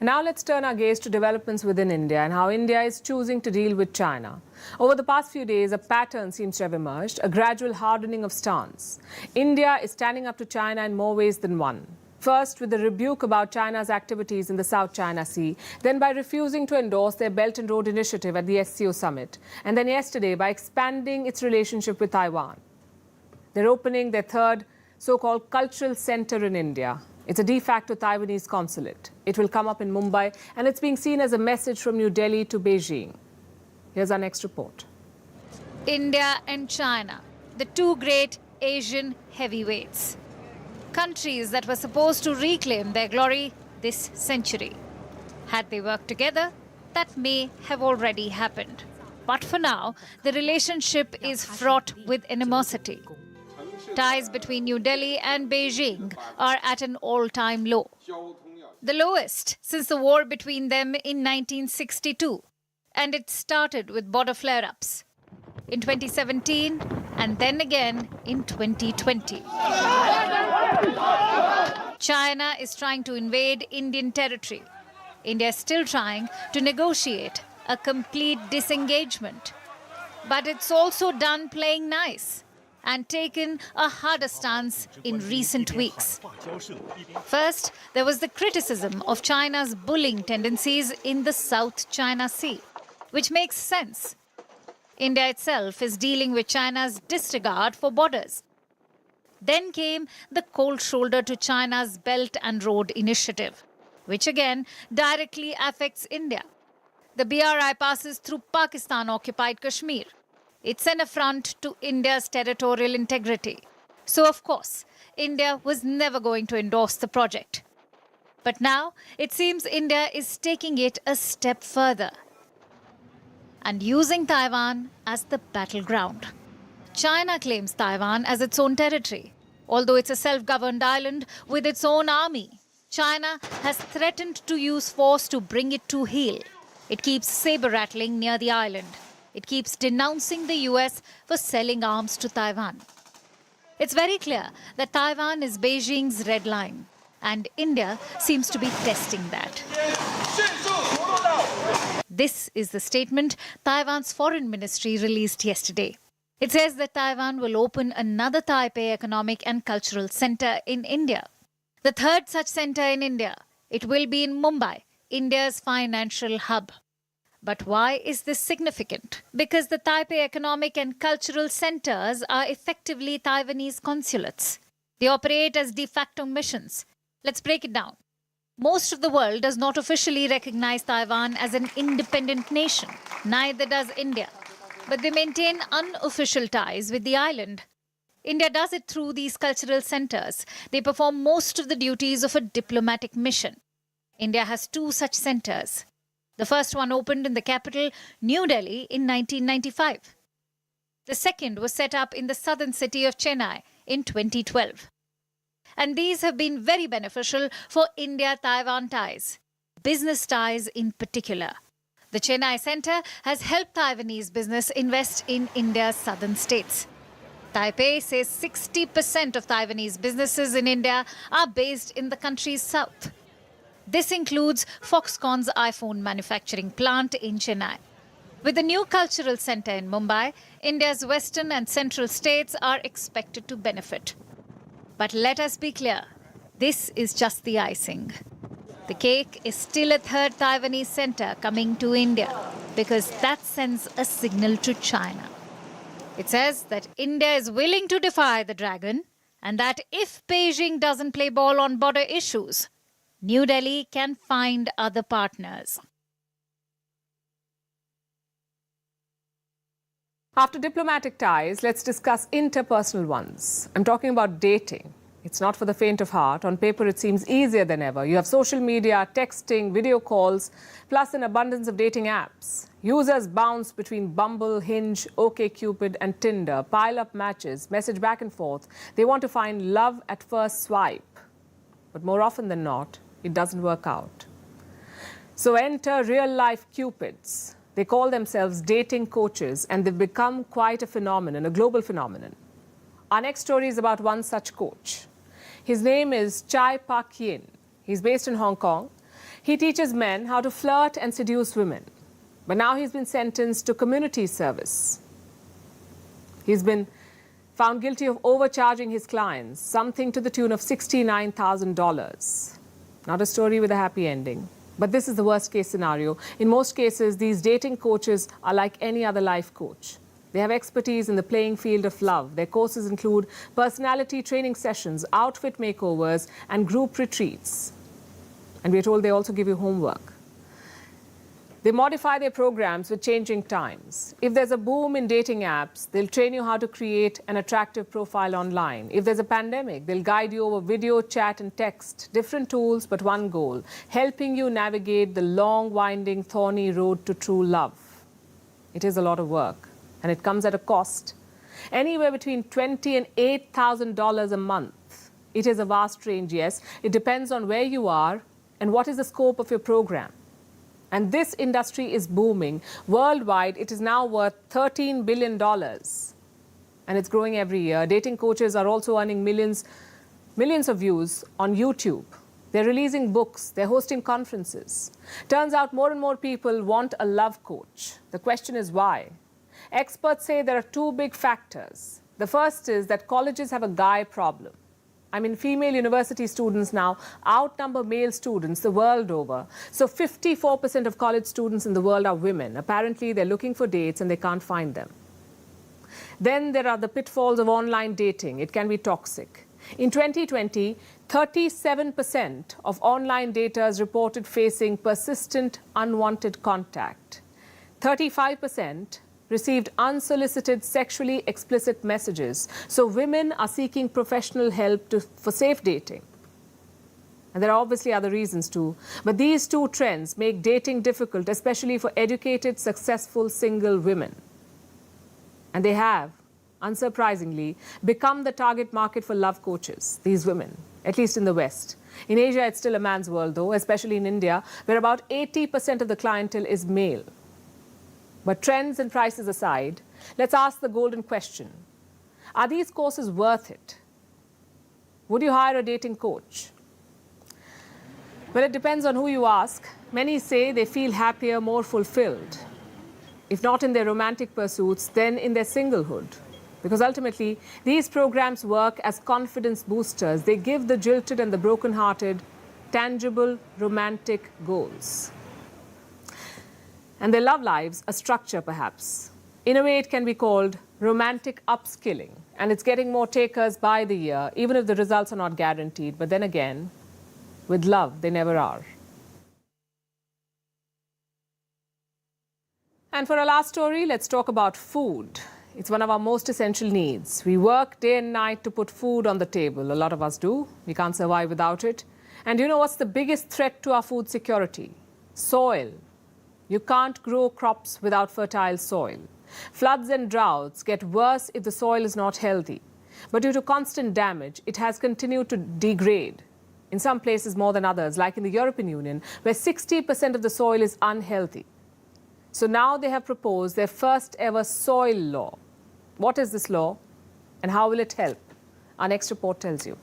Now let's turn our gaze to developments within India and how India is choosing to deal with China. Over the past few days, a pattern seems to have emerged, a gradual hardening of stance. India is standing up to China in more ways than one. First, with a rebuke about China's activities in the South China Sea, then by refusing to endorse their Belt and Road Initiative at the SCO summit, and then yesterday by expanding its relationship with Taiwan. They're opening their third so-called cultural center in India. It's a de facto Taiwanese consulate. It will come up in Mumbai, and it's being seen as a message from New Delhi to Beijing. Here's our next report. India and China, the two great Asian heavyweights. Countries that were supposed to reclaim their glory this century. Had they worked together, that may have already happened. But for now, the relationship is fraught with animosity. Ties between New Delhi and Beijing are at an all-time low. The lowest since the war between them in 1962. And it started with border flare-ups in 2017 and then again in 2020. China is trying to invade Indian territory. India is still trying to negotiate a complete disengagement. But it's also done playing nice and taken a harder stance in recent weeks. First, there was the criticism of China's bullying tendencies in the South China Sea, which makes sense. India itself is dealing with China's disregard for borders. Then came the cold shoulder to China's Belt and Road Initiative, which again directly affects India. The BRI passes through Pakistan-occupied Kashmir. It's an affront to India's territorial integrity. So, of course, India was never going to endorse the project. But now, it seems India is taking it a step further and using Taiwan as the battleground. China claims Taiwan as its own territory. Although it's a self-governed island with its own army, China has threatened to use force to bring it to heel. It keeps saber-rattling near the island. It keeps denouncing the US for selling arms to Taiwan. It's very clear that Taiwan is Beijing's red line, and India seems to be testing that. This is the statement Taiwan's foreign ministry released yesterday. It says that Taiwan will open another Taipei Economic and Cultural Center in India. The third such center in India. It will be in Mumbai, India's financial hub. But why is this significant? Because the Taipei Economic and Cultural Centers are effectively Taiwanese consulates. They operate as de facto missions. Let's break it down. Most of the world does not officially recognize Taiwan as an independent nation. Neither does India. But they maintain unofficial ties with the island. India does it through these cultural centers. They perform most of the duties of a diplomatic mission. India has two such centers. The first one opened in the capital, New Delhi, in 1995. The second was set up in the southern city of Chennai in 2012. And these have been very beneficial for India-Taiwan ties, business ties in particular. The Chennai Center has helped Taiwanese business invest in India's southern states. Taipei says 60% of Taiwanese businesses in India are based in the country's south. This includes Foxconn's iPhone manufacturing plant in Chennai. With the new cultural center in Mumbai, India's western and central states are expected to benefit. But let us be clear, this is just the icing. The cake is still a third Taiwanese center coming to India because that sends a signal to China. It says that India is willing to defy the dragon and that if Beijing doesn't play ball on border issues, New Delhi can find other partners. After diplomatic ties, let's discuss interpersonal ones. I'm talking about dating. It's not for the faint of heart. On paper, it seems easier than ever. You have social media, texting, video calls, plus an abundance of dating apps. Users bounce between Bumble, Hinge, OkCupid and Tinder, pile up matches, message back and forth. They want to find love at first swipe. But more often than not, it doesn't work out. So enter real-life Cupids. They call themselves dating coaches, and they've become quite a phenomenon, a global phenomenon. Our next story is about one such coach. His name is Chai Pak Yin. He's based in Hong Kong. He teaches men how to flirt and seduce women. But now he's been sentenced to community service. He's been found guilty of overcharging his clients, something to the tune of $69,000. Not a story with a happy ending. But this is the worst case scenario. In most cases, these dating coaches are like any other life coach. They have expertise in the playing field of love. Their courses include personality training sessions, outfit makeovers, and group retreats. And we're told they also give you homework. They modify their programs with changing times. If there's a boom in dating apps, they'll train you how to create an attractive profile online. If there's a pandemic, they'll guide you over video, chat, and text. Different tools, but one goal: helping you navigate the long, winding, thorny road to true love. It is a lot of work, and it comes at a cost. Anywhere between $20,000 and $8,000 a month. It is a vast range, yes. It depends on where you are and what is the scope of your program. And this industry is booming. Worldwide, it is now worth $13 billion. And it's growing every year. Dating coaches are also earning millions of views on YouTube. They're releasing books. They're hosting conferences. Turns out more and more people want a love coach. The question is why? Experts say there are two big factors. The first is that colleges have a guy problem. I mean, female university students now outnumber male students the world over. So 54% of college students in the world are women. Apparently, they're looking for dates and they can't find them. Then there are the pitfalls of online dating. It can be toxic. In 2020, 37% of online daters reported facing persistent unwanted contact. 35% received unsolicited sexually explicit messages. So women are seeking professional help for safe dating. And there are obviously other reasons too. But these two trends make dating difficult, especially for educated, successful, single women. And they have, unsurprisingly, become the target market for love coaches, these women, at least in the West. In Asia, it's still a man's world, though, especially in India, where about 80% of the clientele is male. But trends and prices aside, let's ask the golden question. Are these courses worth it? Would you hire a dating coach? Well, it depends on who you ask. Many say they feel happier, more fulfilled. If not in their romantic pursuits, then in their singlehood. Because ultimately, these programs work as confidence boosters. They give the jilted and the brokenhearted tangible, romantic goals. And their love lives a structure, perhaps. In a way, it can be called romantic upskilling. And it's getting more takers by the year, even if the results are not guaranteed. But then again, with love, they never are. And for our last story, let's talk about food. It's one of our most essential needs. We work day and night to put food on the table. A lot of us do. We can't survive without it. And you know what's the biggest threat to our food security? Soil. You can't grow crops without fertile soil. Floods and droughts get worse if the soil is not healthy. But due to constant damage, it has continued to degrade. In some places more than others, like in the European Union, where 60% of the soil is unhealthy. So now they have proposed their first ever soil law. What is this law and how will it help? Our next report tells you.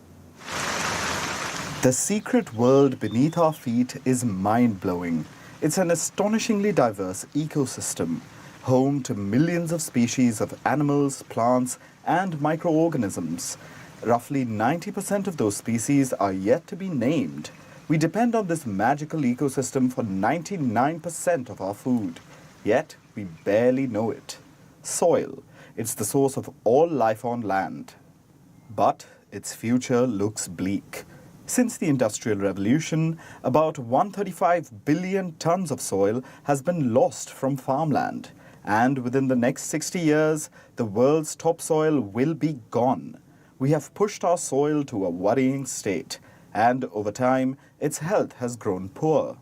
The secret world beneath our feet is mind-blowing. It's an astonishingly diverse ecosystem, home to millions of species of animals, plants, and microorganisms. Roughly 90% of those species are yet to be named. We depend on this magical ecosystem for 99% of our food. Yet, we barely know it. Soil. It's the source of all life on land. But its future looks bleak. Since the Industrial Revolution, about 135 billion tons of soil has been lost from farmland. And within the next 60 years, the world's topsoil will be gone. We have pushed our soil to a worrying state, and over time, its health has grown poor.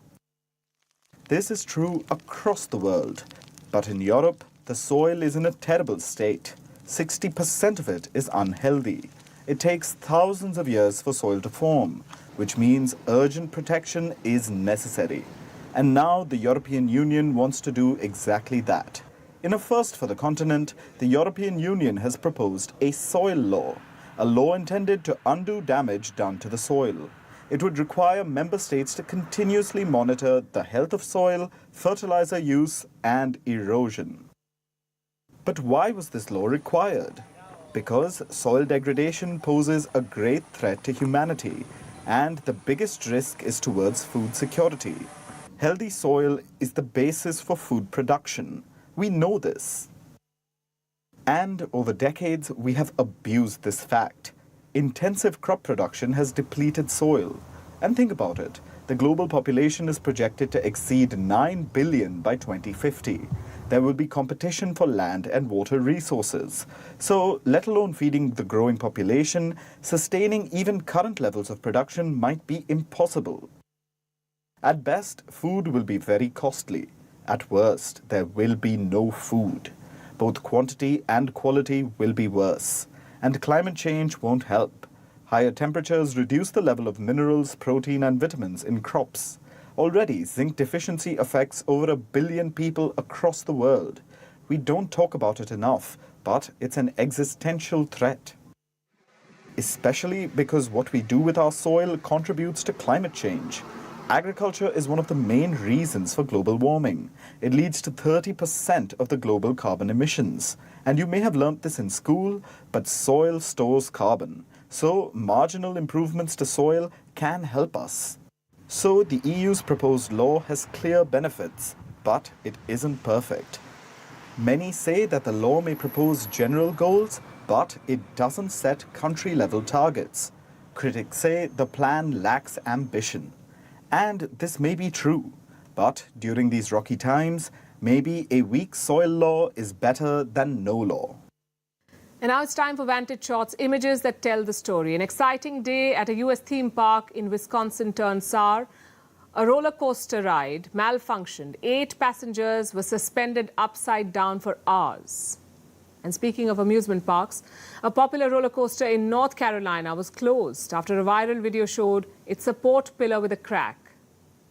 This is true across the world. But in Europe, the soil is in a terrible state. 60% of it is unhealthy. It takes thousands of years for soil to form, which means urgent protection is necessary. And now the European Union wants to do exactly that. In a first for the continent, the European Union has proposed a soil law, a law intended to undo damage done to the soil. It would require member states to continuously monitor the health of soil, fertilizer use, and erosion. But why was this law required? because soil degradation poses a great threat to humanity, and the biggest risk is towards food security. Healthy soil is the basis for food production. We know this. And over decades, we have abused this fact. Intensive crop production has depleted soil. And think about it. The global population is projected to exceed 9 billion by 2050. There will be competition for land and water resources. So, let alone feeding the growing population, sustaining even current levels of production might be impossible. At best, food will be very costly. At worst, there will be no food. Both quantity and quality will be worse. And climate change won't help. Higher temperatures reduce the level of minerals, protein and vitamins in crops. Already, zinc deficiency affects over 1 billion people across the world. We don't talk about it enough, but it's an existential threat. Especially because what we do with our soil contributes to climate change. Agriculture is one of the main reasons for global warming. It leads to 30% of the global carbon emissions. And you may have learnt this in school, but soil stores carbon. So marginal improvements to soil can help us. So the EU's proposed law has clear benefits, but it isn't perfect. Many say that the law may propose general goals, but it doesn't set country-level targets. Critics say the plan lacks ambition. And this may be true, but during these rocky times, maybe a weak soil law is better than no law. And now it's time for Vantage Charts, images that tell the story. An exciting day at a US theme park in Wisconsin turned sour. A roller coaster ride malfunctioned. 8 passengers were suspended upside down for hours. And speaking of amusement parks, a popular roller coaster in North Carolina was closed after a viral video showed its support pillar with a crack.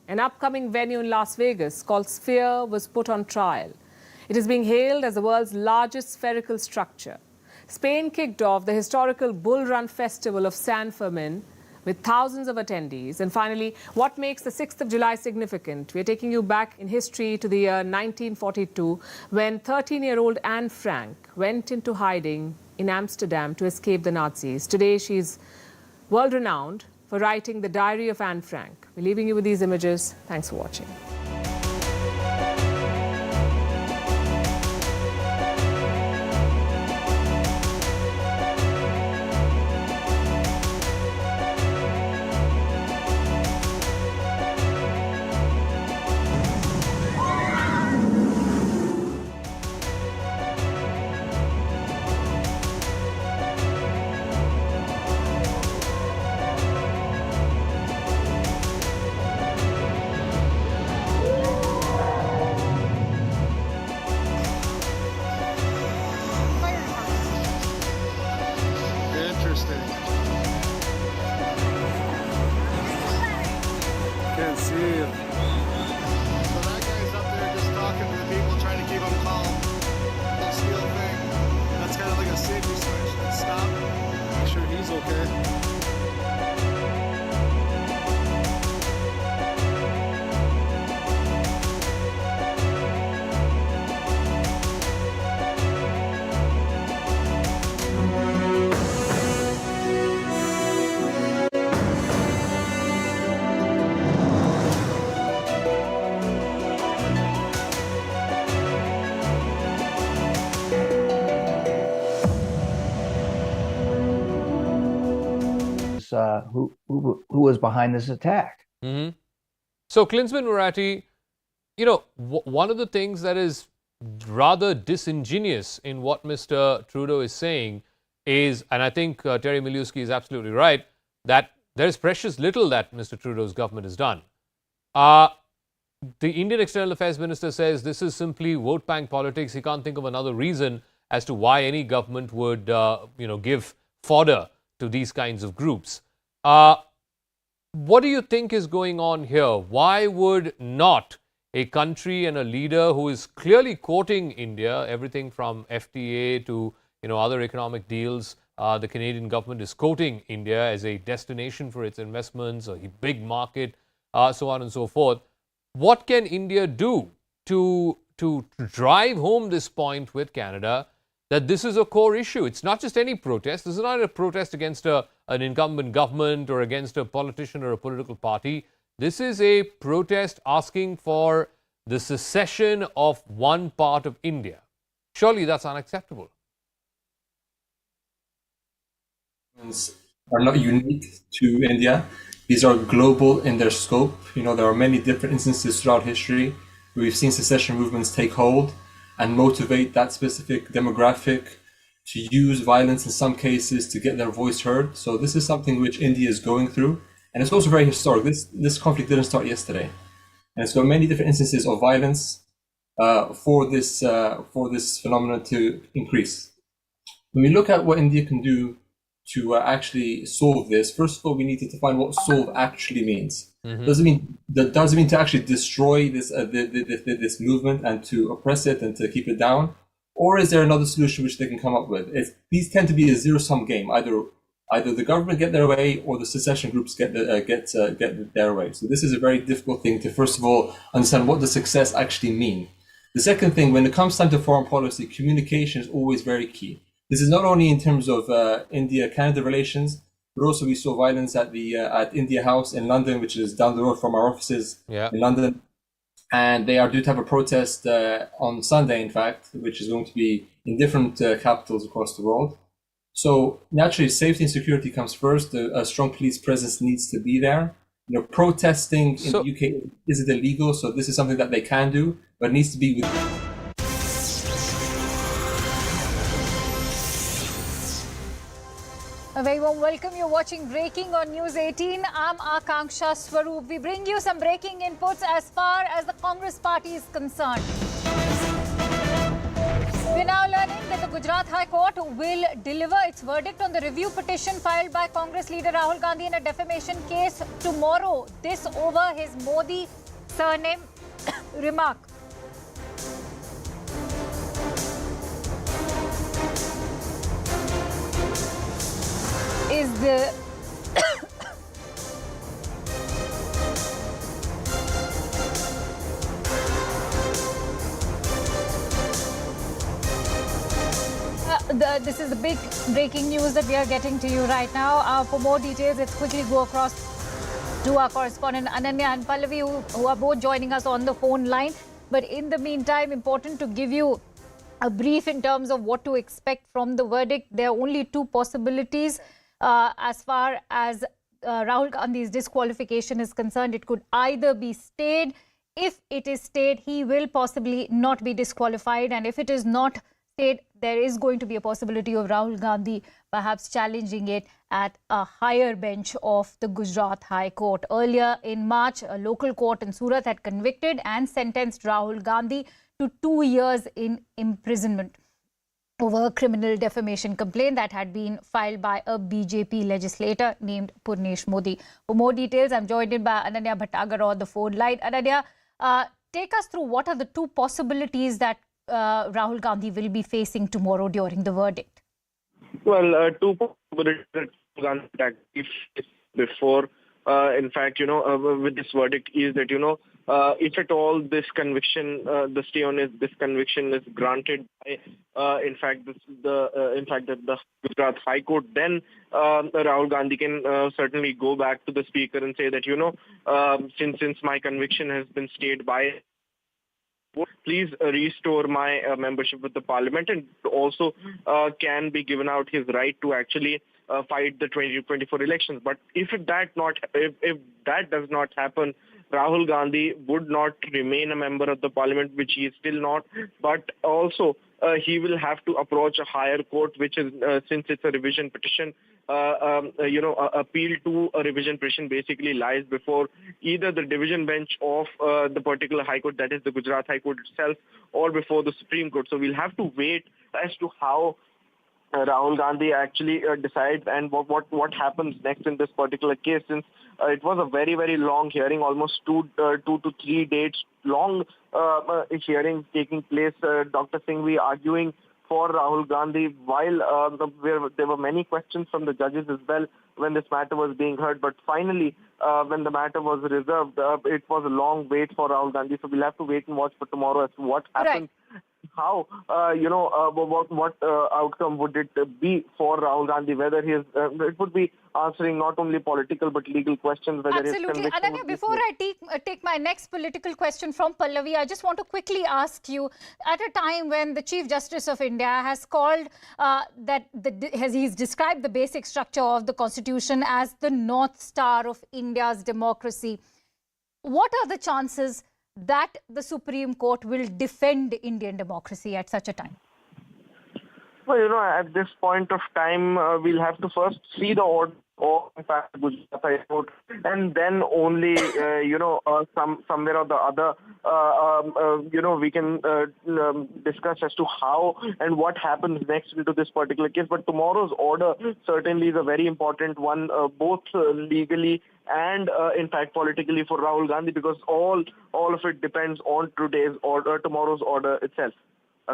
An upcoming venue in Las Vegas called Sphere was put on trial. It is being hailed as the world's largest spherical structure. Spain kicked off the historical Bull Run Festival of San Fermin with thousands of attendees. And finally, what makes the 6th of July significant? We're taking you back in history to the year 1942 when 13-year-old Anne Frank went into hiding in Amsterdam to escape the Nazis. Today, she's world-renowned for writing the Diary of Anne Frank. We're leaving you with these images. Thanks for watching. Can't see it. So that guy's up there just talking to the people, trying to keep them calm. Little steel thing. That's kind of like a safety switch. Let's stop. Make sure he's okay. Who was behind this attack. Mm-hmm. So, Klinsman Murati, you know, one of the things that is rather disingenuous in what Mr. Trudeau is saying is, and I think Terry Miliuski is absolutely right, that there is precious little that Mr. Trudeau's government has done. The Indian External Affairs Minister says this is simply vote bank politics. He can't think of another reason as to why any government would, give fodder to these kinds of groups. What do you think is going on here? Why would not a country and a leader who is clearly quoting India, everything from FTA to other economic deals, the Canadian government is quoting India as a destination for its investments, a big market, so on and so forth. What can India do to drive home this point with Canada that this is a core issue. It's not just any protest. This is not a protest against an incumbent government or against a politician or a political party. This is a protest asking for the secession of one part of India. Surely that's unacceptable. Are not unique to India. These are global in their scope. There are many different instances throughout history where we've seen secession movements take hold and motivate that specific demographic to use violence in some cases to get their voice heard. So this is something which India is going through, and it's also very historic. This conflict didn't start yesterday, and it's got many different instances of violence for this phenomenon to increase. When we look at what India can do to actually solve this, first of all, we need to define what solve actually means. Does it mean to actually destroy this this movement and to oppress it and to keep it down, or is there another solution which they can come up with? These tend to be a zero-sum game. Either the government get their way, or the secession groups get their way. So this is a very difficult thing to first of all understand what does success actually mean. The second thing, when it comes time to foreign policy, communication is always very key. This is not only in terms of India-Canada relations, but also we saw violence at the at India House in London, which is down the road from our offices in London. And they are due to have a protest on Sunday, in fact, which is going to be in different capitals across the world. So naturally, safety and security comes first. A strong police presence needs to be there. Protesting in the UK isn't illegal, so this is something that they can do, but it needs to be with. A very warm welcome. You're watching Breaking on News 18. I'm Akanksha Swaroop. We bring you some breaking inputs as far as the Congress party is concerned. We're now learning that the Gujarat High Court will deliver its verdict on the review petition filed by Congress leader Rahul Gandhi in a defamation case tomorrow. This over his Modi surname remark. Is the this is the big breaking news that we are getting to you right now. For more details, let's quickly go across to our correspondent Ananya and Pallavi, who are both joining us on the phone line. But in the meantime, important to give you a brief in terms of what to expect from the verdict. There are only two possibilities. As far as Rahul Gandhi's disqualification is concerned, it could either be stayed. If it is stayed, he will possibly not be disqualified. And if it is not stayed, there is going to be a possibility of Rahul Gandhi perhaps challenging it at a higher bench of the Gujarat High Court. Earlier in March, a local court in Surat had convicted and sentenced Rahul Gandhi to 2 years in imprisonment over a criminal defamation complaint that had been filed by a BJP legislator named Purnesh Modi. For more details, I'm joined by Ananya Bhattagar on the phone line. Ananya, take us through what are the two possibilities that Rahul Gandhi will be facing tomorrow during the verdict. Well, two possibilities that Gandhi faced before. In fact, with this verdict is that, if at all this conviction, the stay on this conviction is granted by, in fact, the Gujarat High Court, then Rahul Gandhi can certainly go back to the speaker and say that, since my conviction has been stayed by, please restore my membership with the parliament, and also can be given out his right to actually fight the 2024 elections. But if that does not happen, Rahul Gandhi would not remain a member of the parliament, which he is still not. But also he will have to approach a higher court, which is since it's a revision petition. Appeal to a revision petition basically lies before either the division bench of the particular High Court, that is the Gujarat High Court itself, or before the Supreme Court. So we'll have to wait as to how Rahul Gandhi actually decides and what happens next in this particular case, since it was a very, very long hearing, almost 2 to 3 days long hearing taking place. Dr. Singhvi arguing for Rahul Gandhi, while there were many questions from the judges as well when this matter was being heard. But finally, when the matter was reserved, it was a long wait for Rahul Gandhi. So we'll have to wait and watch for tomorrow as to what happens. how, what outcome would it be for Rahul Gandhi, whether it would be answering not only political but legal questions, whether Absolutely. Ananya, before I take my next political question from Pallavi, I just want to quickly ask you, at a time when the Chief Justice of India has called he's described the basic structure of the Constitution as the North Star of India's democracy, what are the chances that the Supreme Court will defend Indian democracy at such a time? Well, at this point of time, we'll have to first see the order or in fact Gujarat High Court, and then only somewhere or the other we can discuss as to how and what happens next into this particular case. But tomorrow's order certainly is a very important one, both legally and in fact politically for Rahul Gandhi, because all of it depends on tomorrow's order itself.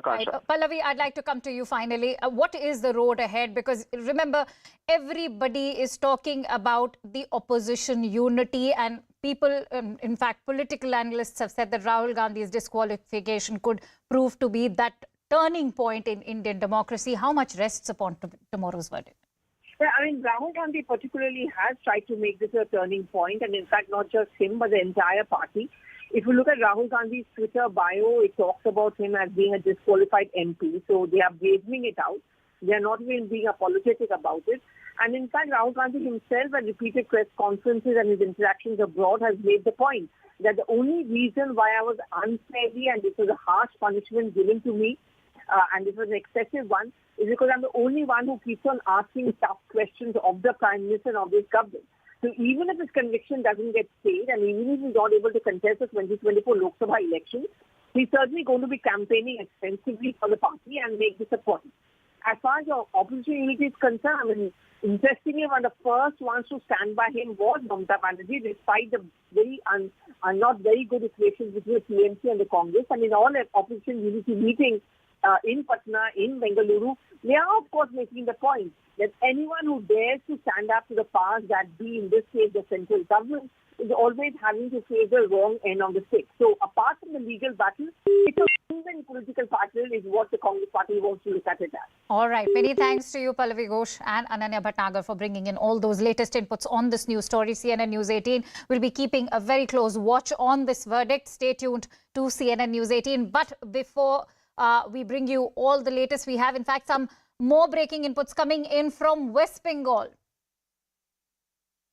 Right. Pallavi, I'd like to come to you finally. What is the road ahead? Because remember, everybody is talking about the opposition unity, and people, in fact, political analysts have said that Rahul Gandhi's disqualification could prove to be that turning point in Indian democracy. How much rests upon tomorrow's verdict? Well, I mean, Rahul Gandhi particularly has tried to make this a turning point, and in fact, not just him, but the entire party. If you look at Rahul Gandhi's Twitter bio, it talks about him as being a disqualified MP. So they are braving it out. They are not even being apologetic about it. And in fact, Rahul Gandhi himself at repeated press conferences and his interactions abroad has made the point that the only reason why I was unfairly, and this was a harsh punishment given to me, and this was an excessive one, is because I'm the only one who keeps on asking tough questions of the Prime Minister and of this government. So even if his conviction doesn't get stayed, and even if he's not able to contest the 2024 Lok Sabha elections, he's certainly going to be campaigning extensively for the party and make this a point. As far as your opposition unity is concerned, I mean, interestingly, one of the first ones to stand by him was Mamata Banerjee, despite the very not very good relations between the TMC and the Congress. And in all opposition unity meetings in Patna, in Bengaluru, they are of course making the point that anyone who dares to stand up to the powers that be, in this case the central government, is always having to face the wrong end of the stick. So apart from the legal battle, it's a proven political battle is what the Congress party wants to look at it as. All right. Many thanks to you, Pallavi Ghosh and Ananya Bhatnagar, for bringing in all those latest inputs on this news story. CNN News 18 will be keeping a very close watch on this verdict. Stay tuned to CNN News 18. But before we bring you all the latest, we have in fact some more breaking inputs coming in from West Bengal.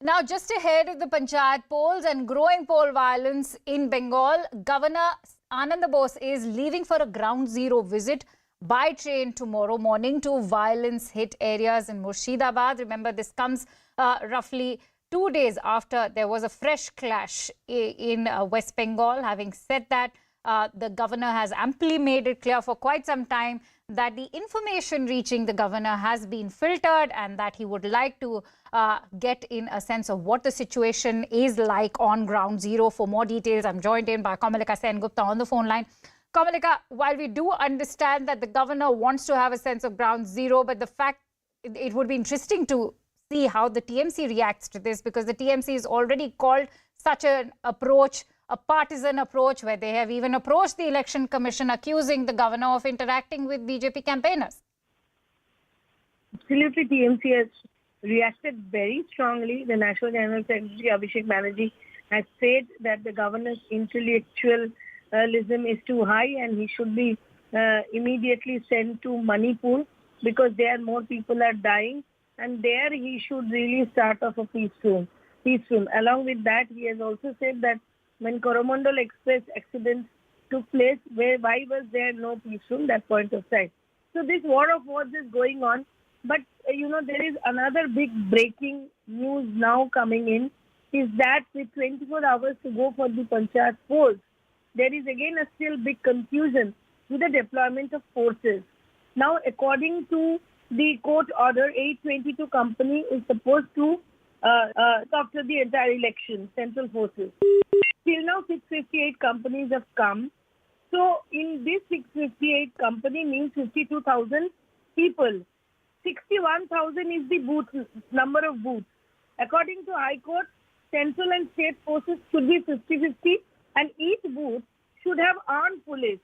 Now, just ahead of the Panchayat polls and growing poll violence in Bengal, Governor Anand Bose is leaving for a ground zero visit by train tomorrow morning to violence-hit areas in Murshidabad. Remember, this comes roughly 2 days after there was a fresh clash in West Bengal. Having said that, the governor has amply made it clear for quite some time that the information reaching the governor has been filtered and that he would like to get in a sense of what the situation is like on ground zero. For more details, I'm joined in by Kamalika Sen-Gupta on the phone line. Kamalika, while we do understand that the governor wants to have a sense of ground zero, but the fact it would be interesting to see how the TMC reacts to this, because the TMC has already called such an approach a partisan approach, where they have even approached the Election Commission accusing the governor of interacting with BJP campaigners. Absolutely, TMC has reacted very strongly. The National General Secretary Abhishek Banerjee has said that the governor's intellectualism is too high and he should be immediately sent to Manipur, because there more people are dying, and there he should really start off a peaceful. Along with that, he has also said that when Coromandel Express accident took place, why was there no peace room that point of time? So this war of words is going on. But, there is another big breaking news now coming in, is that with 24 hours to go for the Panchayat polls, there is again a still big confusion with the deployment of forces. Now, according to the court order, 822 company is supposed to after the entire election, central forces. Till now, 658 companies have come. So, in this 658 company means 52,000 people. 61,000 is the number of booths. According to High Court, central and state forces should be 50-50, and each booth should have armed police.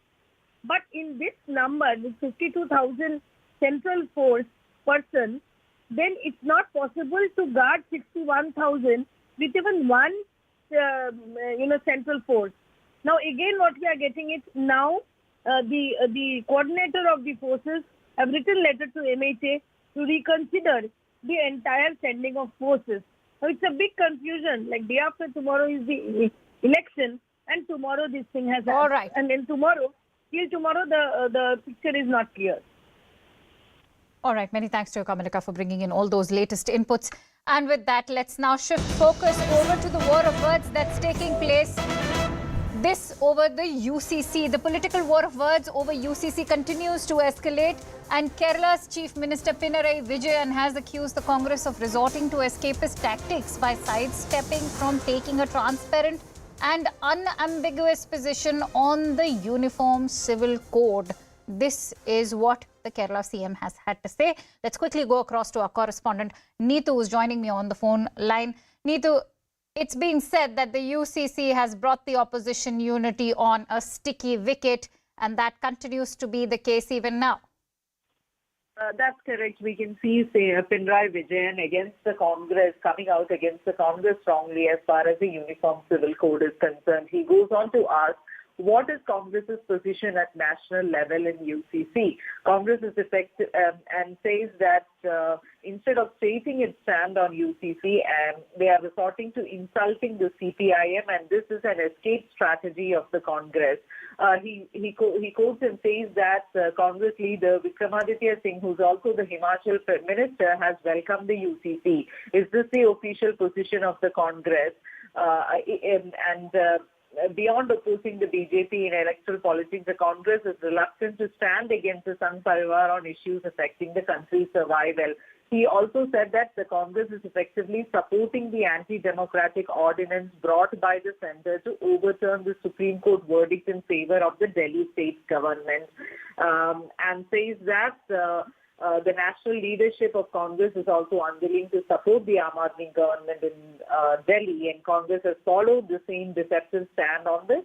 But in this number, with 52,000 central force persons, then it's not possible to guard 61,000 with even one, central force. Now, again, what we are getting is now the coordinator of the forces have written letter to MHA to reconsider the entire sending of forces. Now, it's a big confusion. Like day after tomorrow is the election, and tomorrow this thing has happened. All right. And then till tomorrow, the picture is not clear. All right. Many thanks to you, Kamalika, for bringing in all those latest inputs. And with that, let's now shift focus over to the war of words that's taking place. This over the UCC. The political war of words over UCC continues to escalate, and Kerala's Chief Minister Pinarayi Vijayan has accused the Congress of resorting to escapist tactics by sidestepping from taking a transparent and unambiguous position on the Uniform Civil Code. This is what the Kerala CM has had to say. Let's quickly go across to our correspondent Neetu, who's joining me on the phone line. Neetu, it's been said that the UCC has brought the opposition unity on a sticky wicket, and that continues to be the case even now. That's correct. We can see Pinarayi Vijayan against the Congress, coming out against the Congress strongly as far as the Uniform Civil Code is concerned. He goes on to ask, what is Congress's position at national level in UCC? Congress is effective and says that instead of stating its stand on UCC, they are resorting to insulting the CPIM, and this is an escape strategy of the Congress. He quotes and says that Congress leader Vikramaditya Singh, who's also the Himachal Prime Minister, has welcomed the UCC. Is this the official position of the Congress? Beyond opposing the BJP in electoral politics, the Congress is reluctant to stand against the Sangh Parivar on issues affecting the country's survival. He also said that the Congress is effectively supporting the anti-democratic ordinance brought by the centre to overturn the Supreme Court verdict in favour of the Delhi state government, and says that the national leadership of Congress is also unwilling to support the Aam Aadmi government in Delhi, and Congress has followed the same deceptive stand on the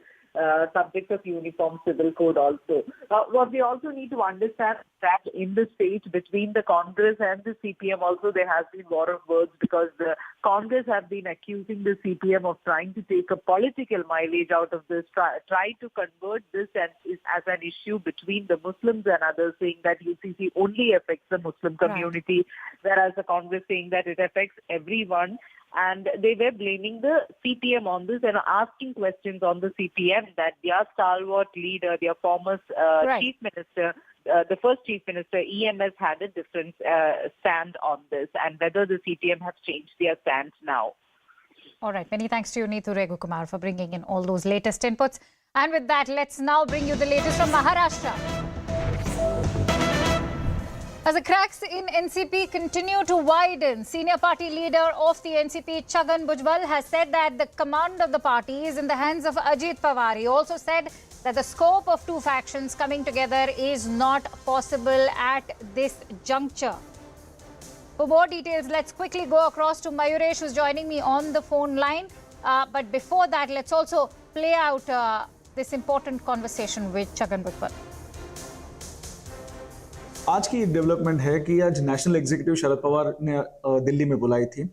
subject of Uniform Civil Code also. What we also need to understand is that in the state between the Congress and the CPM also there has been war of words, because the Congress have been accusing the CPM of trying to take a political mileage out of this, try to convert this as an issue between the Muslims and others, saying that UCC only affects the Muslim community, whereas the Congress saying that it affects everyone. And they were blaming the CPM on this and asking questions on the CPM, that their stalwart leader, their former chief minister, the first chief minister, EMS, had a different stand on this, and whether the CPM have changed their stance now. All right. Many thanks to you, Neetu Regukumar, for bringing in all those latest inputs. And with that, let's now bring you the latest from Maharashtra. As the cracks in NCP continue to widen, senior party leader of the NCP, Chhagan Bhujbal, has said that the command of the party is in the hands of Ajit Pawar. He also said that the scope of two factions coming together is not possible at this juncture. For more details, let's quickly go across to Mayuresh, who's joining me on the phone line. But before that, let's also play out this important conversation with Chhagan Bhujbal. आज की development है कि आज national executive Sharad Pawar ने दिल्ली में बुलाई थी।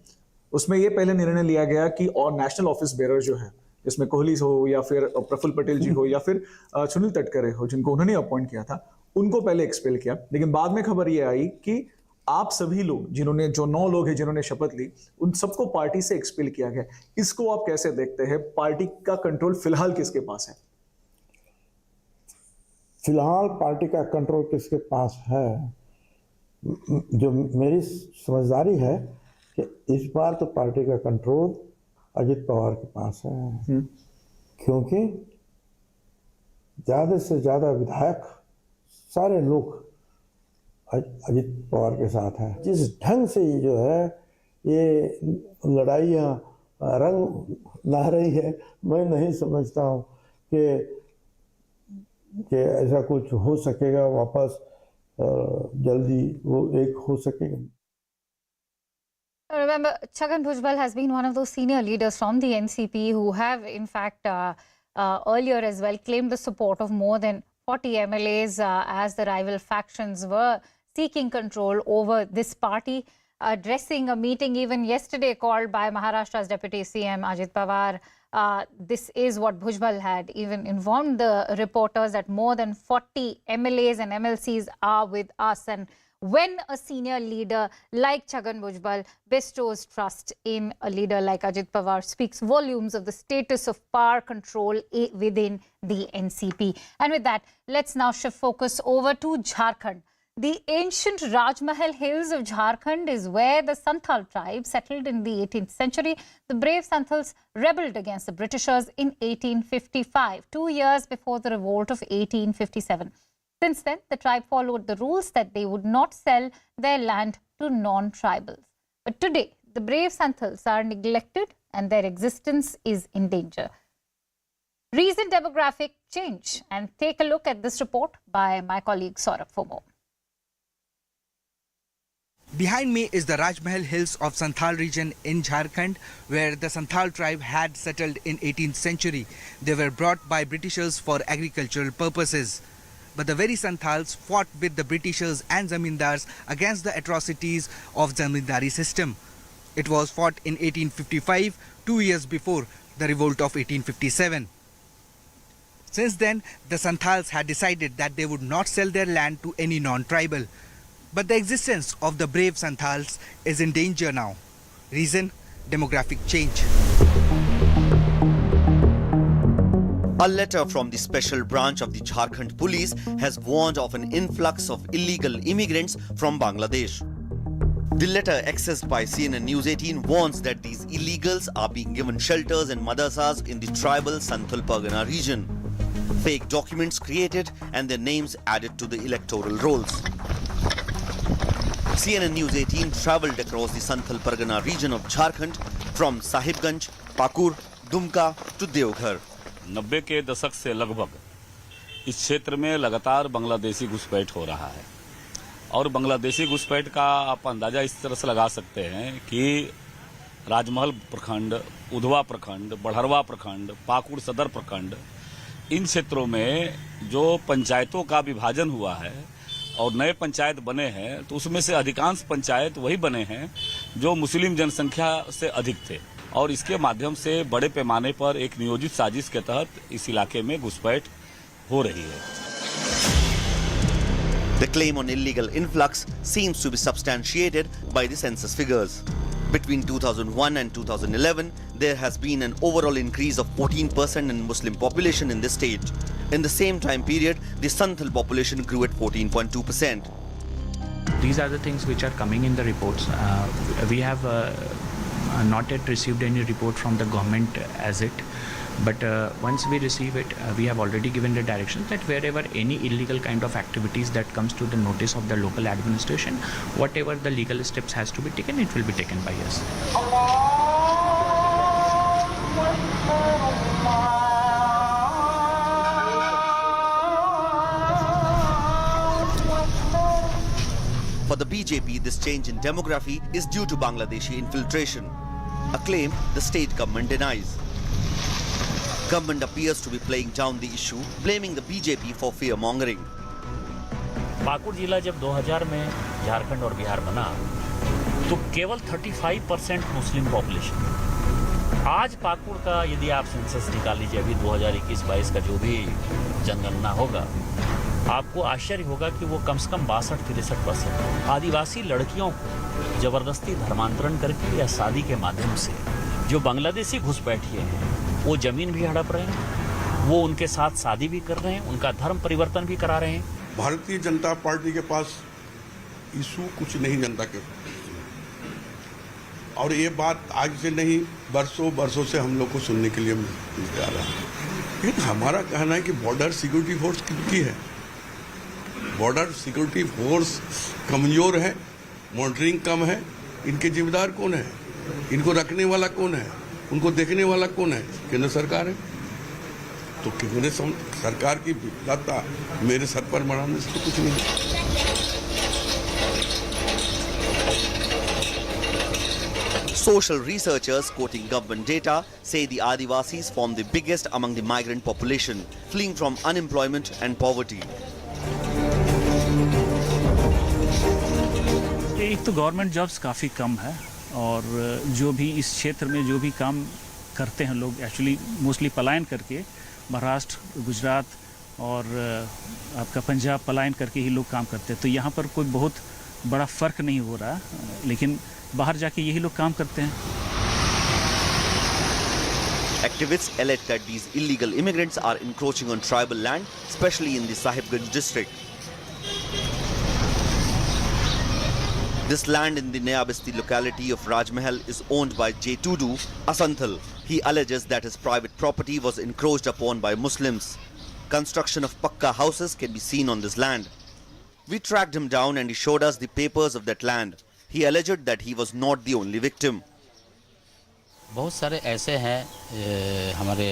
उसमें ये पहले निर्णय लिया गया कि और नेशनल ऑफिस बेरर जो है, जिसमें कोहली हो या फिर प्रफुल्ल पटेल जी हो या फिर सुनील तटकरे हो, जिनको उन्होंने अपॉइंट किया था, उनको पहले एक्सपेल किया। लेकिन बाद में खबर ये आई कि आप सभी लोग जो 9 लोग हैं जिन्होंने शपथ ली, उन सबको पार्टी से एक्सपेल किया गया। इसको आप कैसे देखते हैं? पार्टी का कंट्रोल फिलहाल किसके पास है? फिलहाल पार्टी का कंट्रोल किसके पास है? जो मेरी समझदारी है कि इस बार तो पार्टी का कंट्रोल अजित पवार के पास है, क्योंकि ज़्यादा से ज़्यादा विधायक सारे लोग अजित पवार के साथ हैं। जिस ढंग से ये जो है ये लड़ाइयाँ रंग ला रही है, मैं नहीं समझता हूँ कि ऐसा कुछ हो सकेगा, वापस जल्दी वो एक हो सकेगा। Remember, Chhagan Bhujbal has been one of those senior leaders from the NCP who have, in fact, earlier as well claimed the support of more than 40 MLAs as the rival factions were seeking control over this party. Addressing a meeting even yesterday called by Maharashtra's Deputy CM Ajit Pawar, this is what Bhujbal had even informed the reporters, that more than 40 MLAs and MLCs are with us. And when a senior leader like Chhagan Bhujbal bestows trust in a leader like Ajit Pawar, speaks volumes of the status of power control within the NCP. And with that, let's now shift focus over to Jharkhand. The ancient Rajmahal hills of Jharkhand is where the Santhal tribe settled in the 18th century. The brave Santhals rebelled against the Britishers in 1855, 2 years before the revolt of 1857. Since then, the tribe followed the rules that they would not sell their land to non-tribals. But today, the brave Santhals are neglected and their existence is in danger. Recent demographic change. And take a look at this report by my colleague Saurabh for more. Behind me is the Rajmahal Hills of Santhal region in Jharkhand, where the Santhal tribe had settled in 18th century. They were brought by Britishers for agricultural purposes. But the very Santhals fought with the Britishers and Zamindars against the atrocities of Zamindari system. It was fought in 1855, 2 years before the revolt of 1857. Since then, the Santhals had decided that they would not sell their land to any non-tribal. But the existence of the brave Santhals is in danger now. Reason? Demographic change. A letter from the special branch of the Jharkhand police has warned of an influx of illegal immigrants from Bangladesh. The letter, accessed by CNN News 18, warns that these illegals are being given shelters and madrasas in the tribal Santhal Pargana region. Fake documents created and their names added to the electoral rolls. CNN News 18 travelled across the Santhal Pargana region of Jharkhand from Sahibganj, Pakur, Dumka to Deoghar. 90 के दशक से लगभग इस क्षेत्र में लगातार बांग्लादेशी घुसपैठ हो रहा है और बांग्लादेशी घुसपैठ का आप अंदाजा इस तरह से लगा सकते हैं कि राजमहल प्रखंड, उधवा प्रखंड, बढ़रवा प्रखंड, पाकुड़ सदर प्रखंड, इन क्षेत्रों में जो पंचायतों का विभाजन हुआ है और नए पंचायत बने हैं, तो उसमें से अधिकांश पंचायत वही बने हैं जो मुस्लिम जनसंख्या से अधिक थे और इसके माध्यम से बड़े पैमाने पर एक नियोजित साजिश के तहत इस इलाके में घुसपैठ हो रही है. The claim on illegal influx seems to be substantiated by the census figures. Between 2001 and 2011, there has been an overall increase of 14% in Muslim population in the state. In the same time period, the Santhal population grew at 14.2%. These are the things which are coming in the reports. We have not yet received any report from the government as it. But once we receive it, we have already given the direction that wherever any illegal kind of activities that comes to the notice of the local administration, whatever the legal steps has to be taken, it will be taken by us. For the BJP, this change in demography is due to Bangladeshi infiltration, a claim the state government denies. Government appears to be playing down the issue, blaming the BJP for fear-mongering. Pakur जिला जब 2000 में झारखंड और बिहार बना तो केवल 35% Muslim population. आज पाकुड़ का यदि आप सेंसस निकाल लीजिए, अभी 2021-22 का जो भी जनगणना होगा, आपको आश्चर्य होगा कि वो कम से कम 62-63% आदिवासी लड़कियों को जबरदस्ती धर्मांतरण करके या शादी के माध्यम से जो बांग्लादेशी घुसपैठिए हैं वो जमीन भी हड़प रहे हैं, वो उनके साथ शादी भी कर रहे हैं, उनका धर्म परिवर्तन भी करा रहे हैं. भारतीय जनता पार्टी के पास इशू कुछ नहीं जनता के, और ये बात आज से नहीं वर्षों से हम लोग को सुनने के लिए मिलता आ रहा है. हमारा कहना है कि बॉर्डर सिक्योरिटी फोर्स कितनी है, बॉर्डर सिक्योरिटी फोर्स कमजोर है, मॉनिटरिंग कम है. इनके जिम्मेदार कौन है, इनको रखने वाला कौन है, उनको देखने वाला कौन है? केंद्र सरकार है. तो केंद्र सरकार की विफलता मेरे सर पर मढ़ाने से तो कुछ नहीं. Social researchers, quoting government data, say the Adivasis form the biggest among the migrant population, fleeing from unemployment and poverty. एक तो गवर्नमेंट जॉब्स काफ़ी कम है और जो भी इस क्षेत्र में जो भी काम करते हैं लोग एक्चुअली मोस्टली पलायन करके महाराष्ट्र, गुजरात और आपका पंजाब पलायन करके ही लोग काम करते हैं। तो यहाँ पर कोई बहुत बड़ा फ़र्क नहीं हो रहा, लेकिन बाहर जाके यही लोग काम करते हैं। Activists allege that these illegal immigrants are encroaching on tribal land, especially in the Sahibganj district. This land in the Nayabasti locality of Rajmahal is owned by J. Tudu, a Santhal. He alleges that his private property was encroached upon by Muslims. Construction of Pakka houses can be seen on this land. We tracked him down and he showed us the papers of that land. He alleged that he was not the only victim. बहुत सारे ऐसे हैं हमारे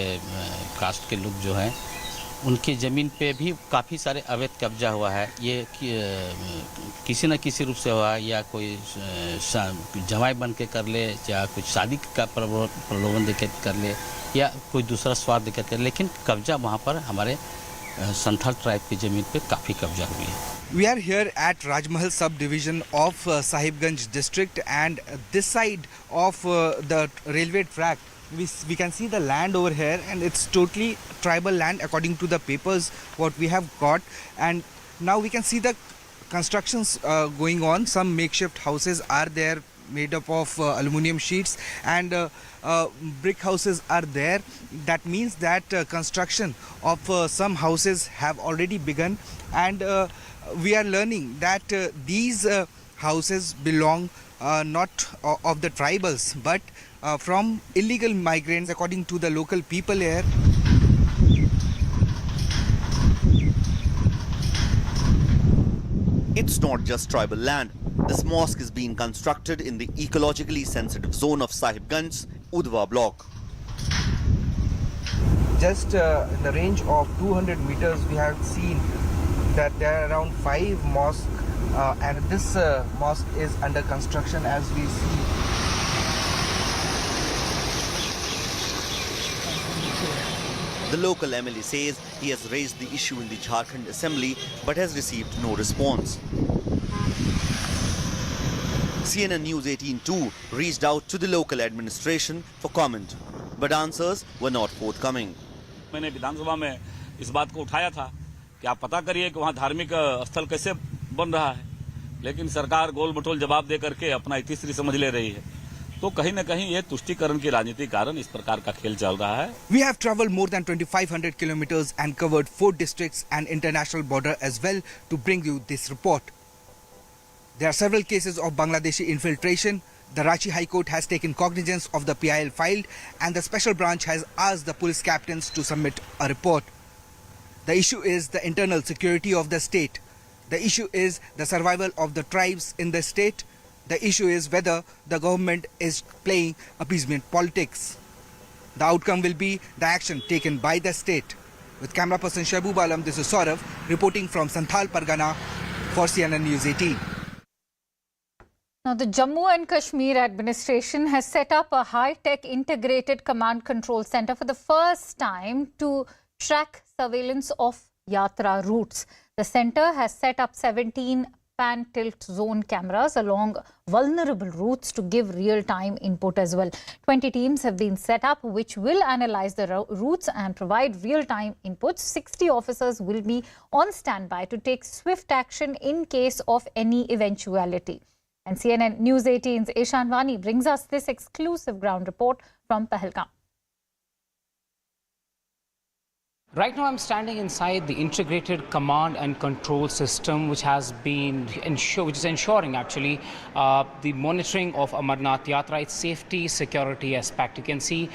cast के लोग जो हैं उनकी ज़मीन पे भी काफ़ी सारे अवैध कब्जा हुआ है। ये किसी न किसी रूप से हुआ है, या कोई जमाई बन के कर ले, या कुछ शादी का प्रलोभन देकर कर ले, या कोई दूसरा स्वार्थ देकर कर ले, लेकिन कब्जा वहाँ पर हमारे संथाल ट्राइब की ज़मीन पे काफ़ी कब्जा हुई है। We are here at Rajmahal subdivision of Sahibganj district, and this side of the railway track we can see the land over here, and it's totally tribal land according to the papers what we have got. And now we can see the constructions going on. Some makeshift houses are there made up of aluminium sheets, and brick houses are there. That means that construction of some houses have already begun, and we are learning that these houses belong not of the tribals but from illegal migrants according to the local people here. It's not just tribal land. This mosque is being constructed in the ecologically sensitive zone of Sahibganj, Udva block. Just in the range of 200 meters we have seen that there are around 5 mosques, and this mosque is under construction as we see. The local MLA says he has raised the issue in the Jharkhand Assembly but has received no response. CNN News 18 too reached out to the local administration for comment, but answers were not forthcoming. मैंने विधानसभा में इस बात को उठाया था कि आप पता करिए कि वहाँ धार्मिक स्थल कैसे बन रहा है, लेकिन सरकार गोल मटोल जवाब दे करके अपना इतिश्री समझ ले रही है। तो कहीं न कहीं ये तुष्टीकरण की राजनीति कारण इस प्रकार का खेल चल रहा है। We have traveled more than 2500 kilometers and covered 4 districts and international border as well to bring you this report. There are several cases of Bangladeshi infiltration. The Ranchi High Court has taken cognizance of the PIL filed, and the special branch has asked the police captains to submit a report. The issue is the internal security of the state. The issue is the survival of the tribes in the state. The issue is whether the government is playing appeasement politics. The outcome will be the action taken by the state. With camera person Shahboob Alam, this is Saurav reporting from Santhal Pargana for CNN News 18. Now, the Jammu and Kashmir administration has set up a high-tech integrated command control center for the first time to track surveillance of Yatra routes. The center has set up 17 pan-tilt zone cameras along vulnerable routes to give real-time input as well. 20 teams have been set up which will analyze the routes and provide real-time inputs. 60 officers will be on standby to take swift action in case of any eventuality. And CNN News 18's Eshan Vani brings us this exclusive ground report from Pahalgam. Right now, I'm standing inside the integrated command and control system, which has been which is ensuring actually the monitoring of Amarnath Yatra, its safety, security aspect. You can see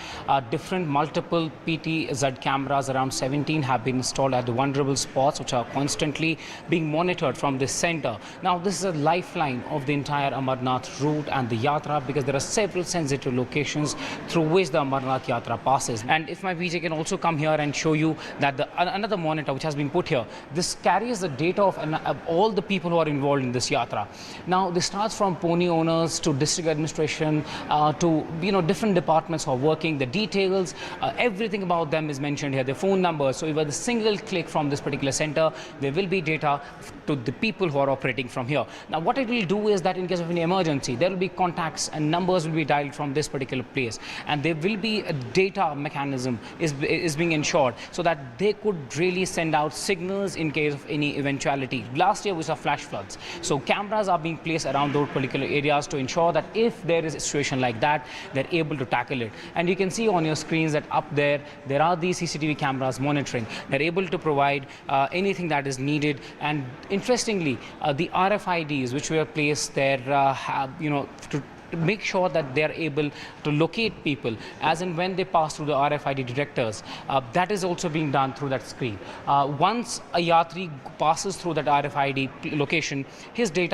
different multiple PTZ cameras, around 17, have been installed at the vulnerable spots, which are constantly being monitored from this center. Now, this is a lifeline of the entire Amarnath route and the Yatra, because there are several sensitive locations through which the Amarnath Yatra passes. And if my VJ can also come here and show you that another monitor which has been put here, this carries the data of all the people who are involved in this yatra. Now, this starts from pony owners to district administration to different departments who are working. The details, everything about them is mentioned here. Their phone numbers. So, with a single click from this particular center, there will be data to the people who are operating from here. Now, what it will do is that in case of any emergency, there will be contacts and numbers will be dialed from this particular place, and there will be a data mechanism is being ensured so that they could really send out signals in case of any eventuality. Last year we saw flash floods, so cameras are being placed around those particular areas to ensure that if there is a situation like that, they're able to tackle it. And you can see on your screens that up there are these CCTV cameras monitoring. They're able to provide anything that is needed. And interestingly, the RFIDs which were placed there to make sure that they are able to locate people as and when they pass through the RFID detectors. That is also being done through that screen. Once a yatri passes through that RFID location, his data